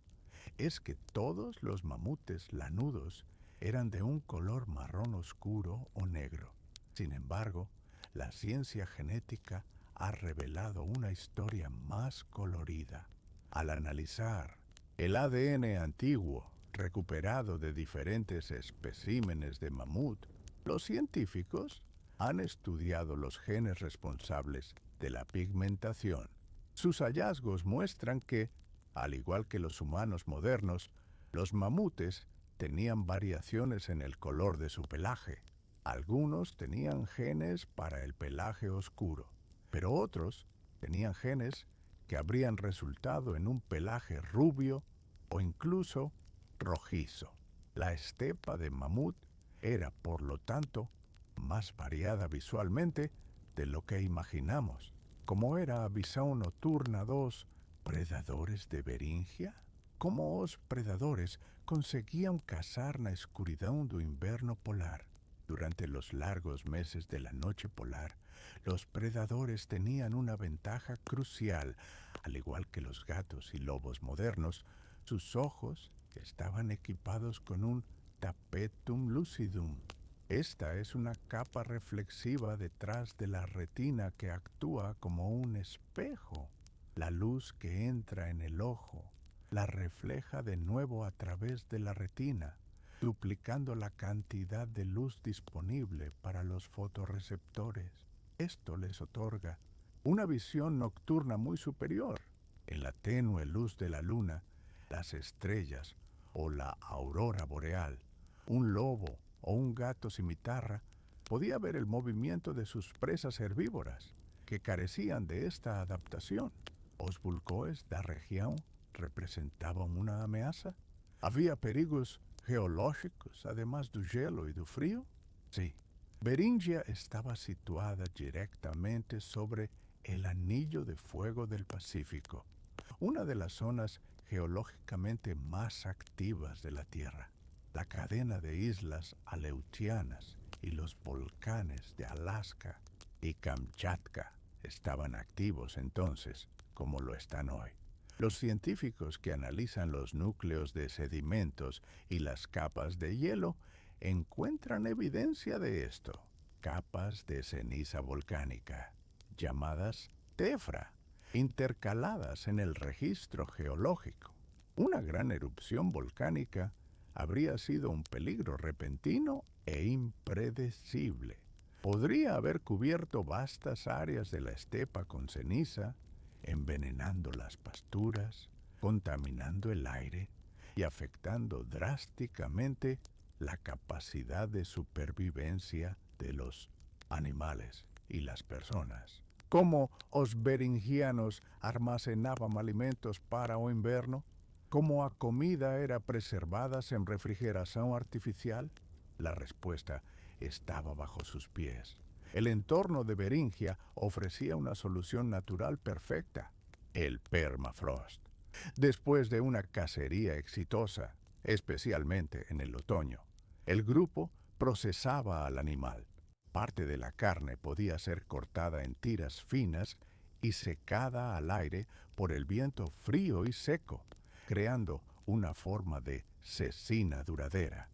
S1: es que todos los mamutes lanudos eran de un color marrón oscuro o negro. Sin embargo, la ciencia genética ha revelado una historia más colorida. Al analizar el ADN antiguo recuperado de diferentes especímenes de mamut, los científicos han estudiado los genes responsables de la pigmentación. Sus hallazgos muestran que, al igual que los humanos modernos, los mamutes tenían variaciones en el color de su pelaje. Algunos tenían genes para el pelaje oscuro, pero otros tenían genes que habrían resultado en un pelaje rubio o incluso rojizo. La estepa de mamut era, por lo tanto, más variada visualmente de lo que imaginamos. Como era a visão noturna dos predadores de Beringia? Como os predadores conseguían cazar na escuridão do inverno polar? Durante los largos meses de la noche polar, los predadores tenían una ventaja crucial. Al igual que los gatos y lobos modernos, sus ojos estaban equipados con un tapetum lucidum. Esta es una capa reflexiva detrás de la retina que actúa como un espejo. La luz que entra en el ojo la refleja de nuevo a través de la retina, duplicando la cantidad de luz disponible para los fotorreceptores. Esto les otorga una visión nocturna muy superior. En la tenue luz de la luna, las estrellas o la aurora boreal, un lobo o un gato cimitarra podía ver el movimiento de sus presas herbívoras, que carecían de esta adaptación. Os vulcões da região representaban una amenaza. ¿Había perigos geológicos además del hielo y del frío? Sí. Beringia estaba situada directamente sobre el Anillo de Fuego del Pacífico, una de las zonas geológicamente más activas de la Tierra. La cadena de islas aleutianas y los volcanes de Alaska y Kamchatka estaban activos entonces, como lo están hoy. Los científicos que analizan los núcleos de sedimentos y las capas de hielo encuentran evidencia de esto. Capas de ceniza volcánica, llamadas tefra, intercaladas en el registro geológico. Una gran erupción volcánica habría sido un peligro repentino e impredecible. Podría haber cubierto vastas áreas de la estepa con ceniza, envenenando las pasturas, contaminando el aire y afectando drásticamente la capacidad de supervivencia de los animales y las personas. ¿Cómo os beringianos almacenaban alimentos para o inverno? ¿Cómo a comida era preservada en refrigeración artificial? La respuesta estaba bajo sus pies. El entorno de Beringia ofrecía una solución natural perfecta: el permafrost. Después de una cacería exitosa, especialmente en el otoño, el grupo procesaba al animal. Parte de la carne podía ser cortada en tiras finas y secada al aire por el viento frío y seco, creando una forma de cecina duradera.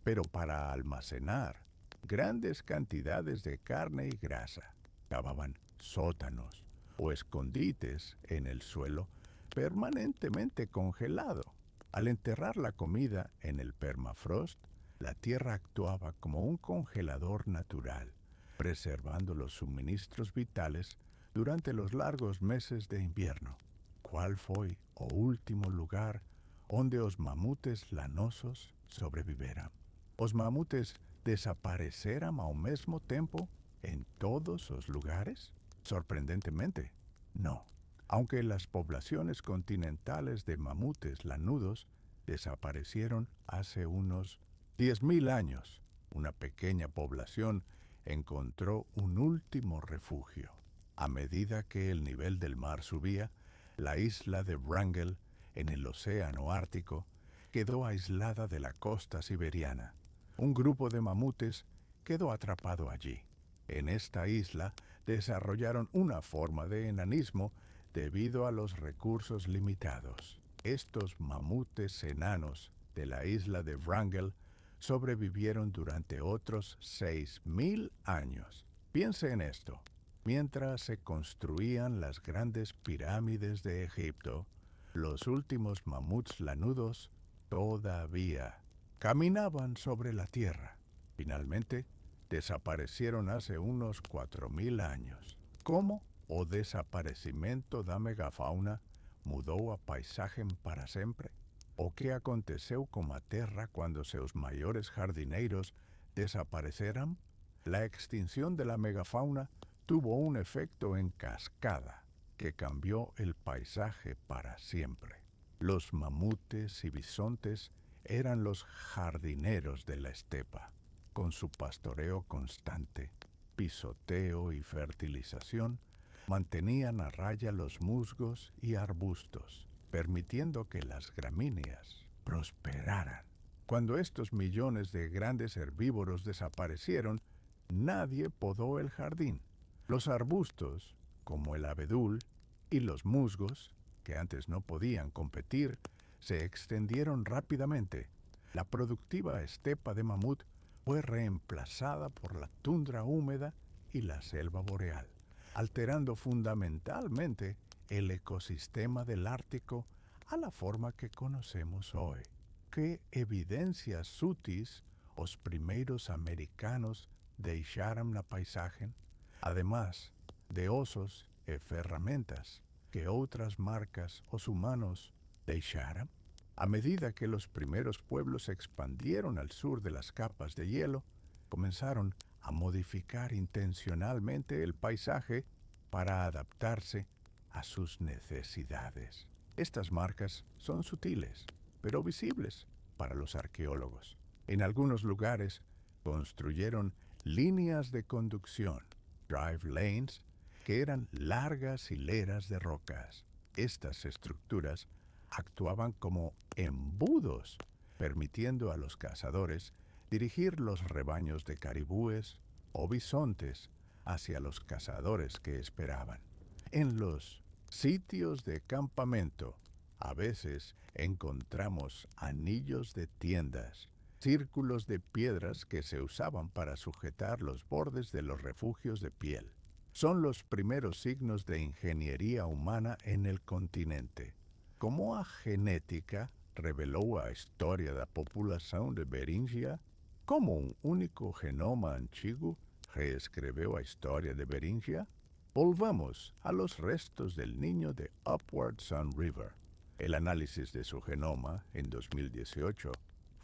S1: Pero para almacenar grandes cantidades de carne y grasa, cavaban sótanos o escondites en el suelo permanentemente congelado. Al enterrar la comida en el permafrost, la tierra actuaba como un congelador natural, preservando los suministros vitales durante los largos meses de invierno. ¿Cuál fue o último lugar onde os mamutes lanosos sobreviveram? Os mamutes desapareceram ao mesmo tempo ¿En todos los lugares? Sorprendentemente, no. Aunque las poblaciones continentales de mamutes lanudos desaparecieron hace unos 10.000 años, una pequeña población encontró un último refugio. A medida que el nivel del mar subía, la isla de Wrangel, en el océano Ártico, quedó aislada de la costa siberiana. Un grupo de mamutes quedó atrapado allí. En esta isla desarrollaron una forma de enanismo debido a los recursos limitados. Estos mamutes enanos de la isla de Wrangel sobrevivieron durante otros 6.000 años. Piense en esto. Mientras se construían las grandes pirámides de Egipto, los últimos mamuts lanudos todavía caminaban sobre la tierra. Finalmente, desaparecieron hace unos 4.000 años. ¿Cómo o desaparecimento da megafauna mudou a paisaje para sempre? O que aconteceu com a terra cuando seus mayores jardineiros desapareceran? La extinción de la megafauna tuvo un efecto en cascada que cambió el paisaje para siempre. Los mamutes y bisontes eran los jardineros de la estepa. Con su pastoreo constante, pisoteo y fertilización, mantenían a raya los musgos y arbustos, permitiendo que las gramíneas prosperaran. Cuando estos millones de grandes herbívoros desaparecieron, nadie podó el jardín. Los arbustos, como el abedul, y los musgos, que antes no podían competir, se extendieron rápidamente. La productiva estepa de mamut fue reemplazada por la tundra húmeda y la selva boreal, alterando fundamentalmente el ecosistema del Ártico a la forma que conocemos hoy. ¿Qué evidencias sutis os primeiros americanos deixaram na paisagem? Además de osos e ferramentas que otras marcas os humanos deixaram? A medida que los primeros pueblos se expandieron al sur de las capas de hielo, comenzaron a modificar intencionalmente el paisaje para adaptarse a sus necesidades. Estas marcas son sutiles, pero visibles para los arqueólogos. En algunos lugares construyeron líneas de conducción, drive lanes, que eran largas hileras de rocas. Estas estructuras actuaban como embudos, permitiendo a los cazadores dirigir los rebaños de caribúes o bisontes hacia los cazadores que esperaban. En los sitios de campamento, a veces encontramos anillos de tiendas, círculos de piedras que se usaban para sujetar los bordes de los refugios de piel. Son los primeros signos de ingeniería humana en el continente. Como a genética revelou a história da população de Beringia? Como un único genoma antiguo reescreveu a historia de Beringia? Volvamos a los restos del niño de Upward Sun River. El análisis de su genoma en 2018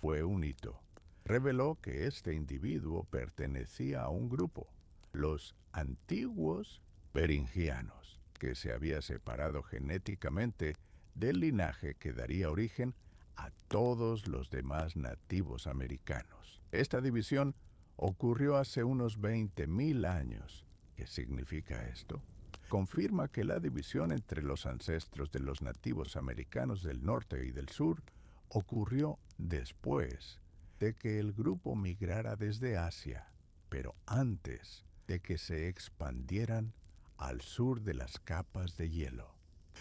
S1: fue un hito. Reveló que este individuo pertenecía a un grupo, los antiguos beringianos, que se había separado genéticamente del linaje que daría origen a todos los demás nativos americanos. Esta división ocurrió hace unos 20.000 años. ¿Qué significa esto? Confirma que la división entre los ancestros de los nativos americanos del norte y del sur ocurrió después de que el grupo migrara desde Asia, pero antes de que se expandieran al sur de las capas de hielo.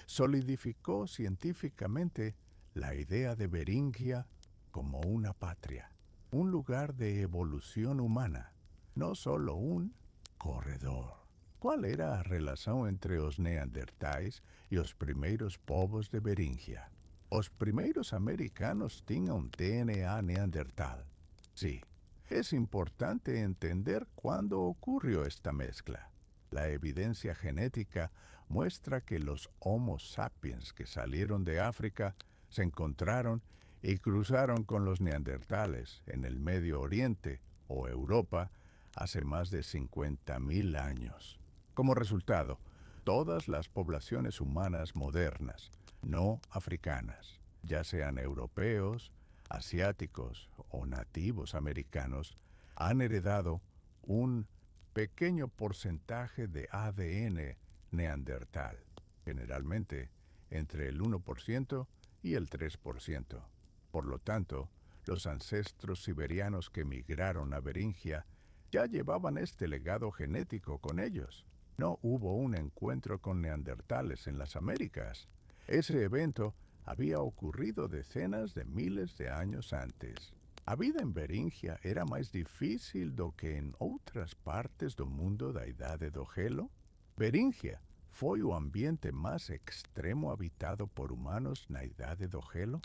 S1: Solidificó científicamente la idea de Beringia como una patria, un lugar de evolución humana, no solo un corredor. ¿Cuál era a relação entre os neandertais e os primeiros povos de Beringia? Os primeiros americanos tinham DNA neandertal. Sí, es importante entender cuándo ocurrió esta mezcla. La evidencia genética muestra que los Homo sapiens que salieron de África se encontraron y cruzaron con los neandertales en el Medio Oriente o Europa hace más de 50.000 años. Como resultado, todas las poblaciones humanas modernas, no africanas, ya sean europeos, asiáticos o nativos americanos, han heredado un pequeño porcentaje de ADN neandertal, generalmente entre el 1% y el 3%. Por lo tanto, los ancestros siberianos que migraron a Beringia ya llevaban este legado genético con ellos. No hubo un encuentro con neandertales en las Américas. Ese evento había ocurrido decenas de miles de años antes. A vida en Beringia era mais difícil do que en outras partes do mundo da Idade do Gelo. Beringia foi o ambiente más extremo habitado por humanos na Idade do Gelo.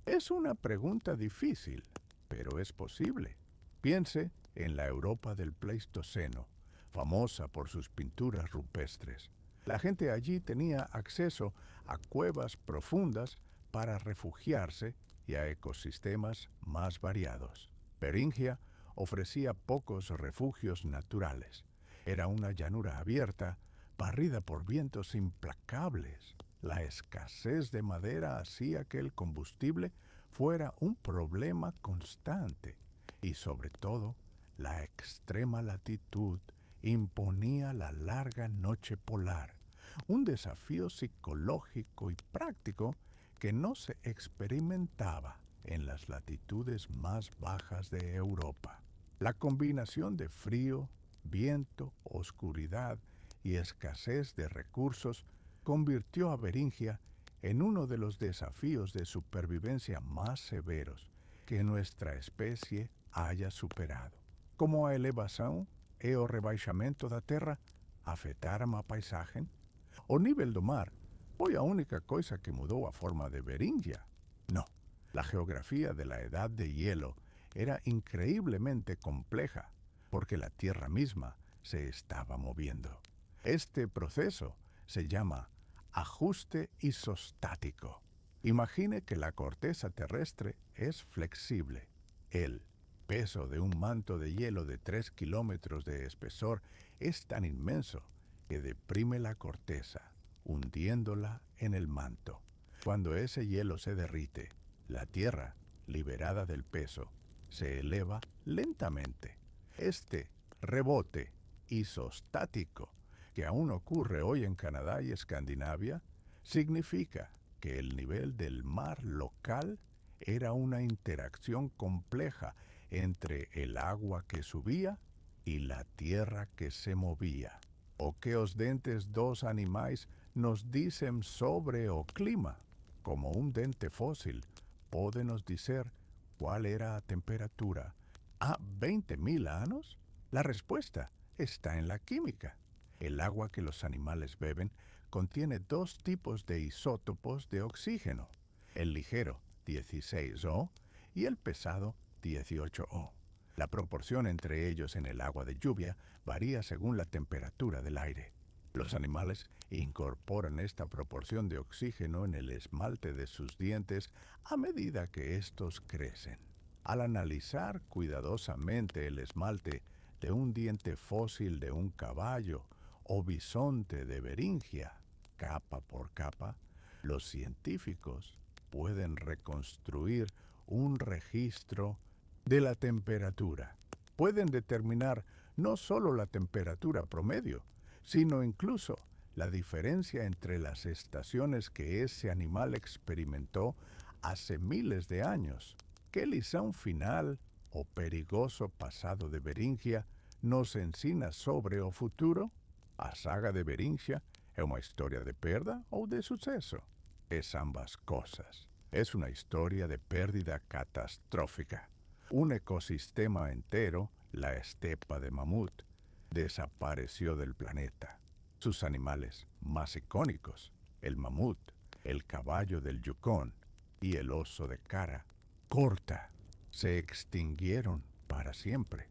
S1: Es una pregunta difícil, pero es posible. Piense en la Europa del Pleistoceno, famosa por sus pinturas rupestres. La gente allí tenía acceso a cuevas profundas para refugiarse y a ecosistemas más variados. Beringia ofrecía pocos refugios naturales. Era una llanura abierta, barrida por vientos implacables. La escasez de madera hacía que el combustible fuera un problema constante y sobre todo la extrema latitud imponía la larga noche polar, un desafío psicológico y práctico que no se experimentaba en las latitudes más bajas de Europa. La combinación de frío, viento, oscuridad y escasez de recursos convirtió a Beringia en uno de los desafíos de supervivencia más severos que nuestra especie haya superado. Como a elevação e o rebaixamento da terra afetaram a paisagem? O nível do mar foi a única coisa que mudó a forma de Beringia. No, la geografía de la edad de hielo era increíblemente compleja porque la Tierra misma se estaba moviendo. Este proceso se llama ajuste isostático. Imagine que la corteza terrestre es flexible. El peso de un manto de hielo de 3 kilómetros de espesor es tan inmenso que deprime la corteza, hundiéndola en el manto. Cuando ese hielo se derrite, la Tierra, liberada del peso, se eleva lentamente. Este rebote isostático, que aún ocurre hoy en Canadá y Escandinavia, significa que el nivel del mar local era una interacción compleja entre el agua que subía y la tierra que se movía. O que os dentes dos animais nos dicen sobre o clima, como un dente fósil, pode nos dizer cuál era a temperatura a 20.000 años. La respuesta está en la química. El agua que los animales beben contiene dos tipos de isótopos de oxígeno, el ligero 16O y el pesado 18O. La proporción entre ellos en el agua de lluvia varía según la temperatura del aire. Los animales incorporan esta proporción de oxígeno en el esmalte de sus dientes a medida que estos crecen. Al analizar cuidadosamente el esmalte de un diente fósil de un caballo o bisonte de Beringia, capa por capa, los científicos pueden reconstruir un registro de la temperatura. Pueden determinar no solo la temperatura promedio, sino incluso la diferencia entre las estaciones que ese animal experimentó hace miles de años. ¿Qué lição final o perigoso pasado de Beringia nos ensina sobre o futuro? A saga de Beringia é uma historia de perda ou de suceso? Es ambas cosas. Es una historia de pérdida catastrófica. Un ecosistema entero, la estepa de mamut, desapareció del planeta. Sus animales más icónicos, el mamut, el caballo del Yukón y el oso de cara corta, se extinguieron para siempre.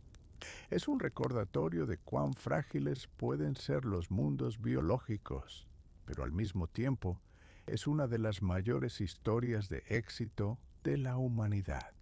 S1: Es un recordatorio de cuán frágiles pueden ser los mundos biológicos, pero al mismo tiempo es una de las mayores historias de éxito de la humanidad.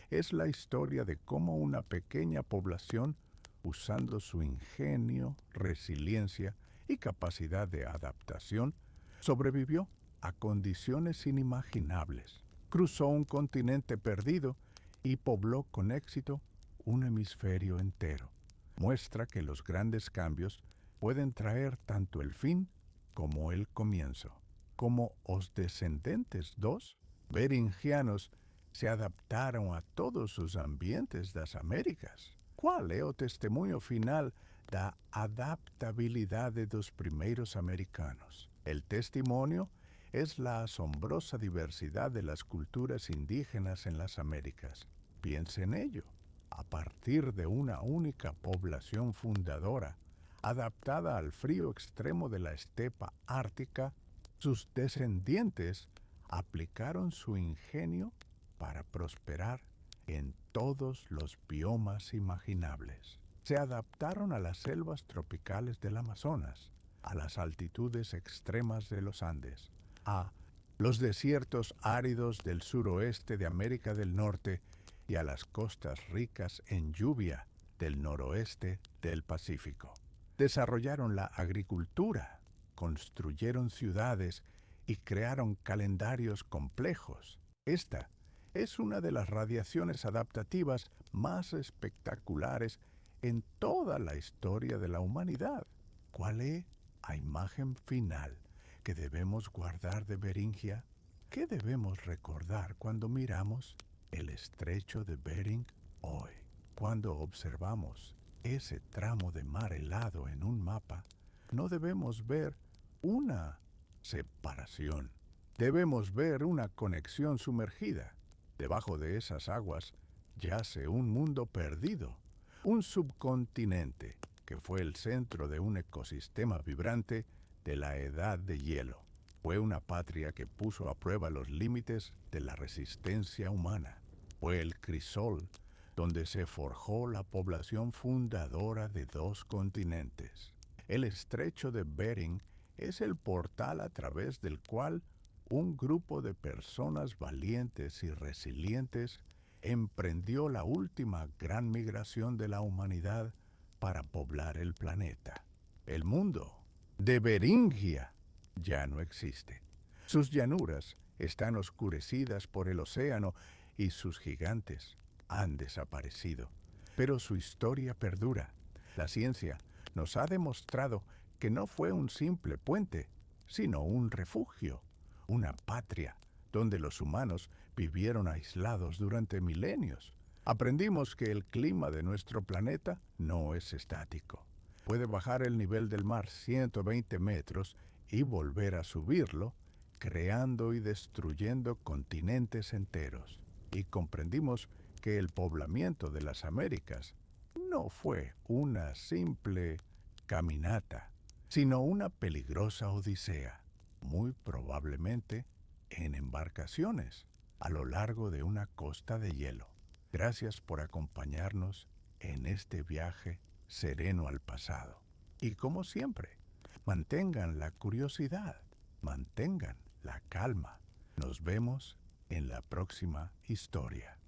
S1: Es la historia de cómo una pequeña población usando su ingenio, resiliencia y capacidad de adaptación, sobrevivió a condiciones inimaginables. Cruzó un continente perdido y pobló con éxito un hemisferio entero. Muestra que los grandes cambios pueden traer tanto el fin como el comienzo. Como os descendentes dos, beringianos se adaptaron a todos os ambientes das Américas. Qual é o testemunho final da adaptabilidade dos primeiros americanos? El testimonio es la asombrosa diversidad de las culturas indígenas en las Américas. Piense en ello. A partir de una única población fundadora, adaptada al frío extremo de la estepa ártica, sus descendientes aplicaron su ingenio para prosperar en todos los biomas imaginables. Se adaptaron a las selvas tropicales del Amazonas, a las altitudes extremas de los Andes, a los desiertos áridos del suroeste de América del Norte y a las costas ricas en lluvia del noroeste del Pacífico. Desarrollaron la agricultura, construyeron ciudades y crearon calendarios complejos. Esta es una de las radiaciones adaptativas más espectaculares en toda la historia de la humanidad. ¿Cuál es la imagen final que debemos guardar de Beringia? ¿Qué debemos recordar cuando miramos el estrecho de Bering hoy? Cuando observamos ese tramo de mar helado en un mapa, no debemos ver una separación. Debemos ver una conexión sumergida. Debajo de esas aguas yace un mundo perdido, un subcontinente que fue el centro de un ecosistema vibrante de la edad de hielo. Fue una patria que puso a prueba los límites de la resistencia humana. Fue el crisol donde se forjó la población fundadora de dos continentes. El estrecho de Bering es el portal a través del cual un grupo de personas valientes y resilientes emprendió la última gran migración de la humanidad para poblar el planeta. El mundo de Beringia ya no existe. Sus llanuras están oscurecidas por el océano y sus gigantes han desaparecido. Pero su historia perdura. La ciencia nos ha demostrado que no fue un simple puente, sino un refugio, una patria donde los humanos vivieron aislados durante milenios. Aprendimos que el clima de nuestro planeta no es estático. Puede bajar el nivel del mar 120 metros y volver a subirlo, creando y destruyendo continentes enteros. Y comprendimos que el poblamiento de las Américas no fue una simple caminata, sino una peligrosa odisea, muy probablemente en embarcaciones a lo largo de una costa de hielo. Gracias por acompañarnos en este viaje sereno al pasado. Y como siempre, mantengan la curiosidad, mantengan la calma. Nos vemos en la próxima historia.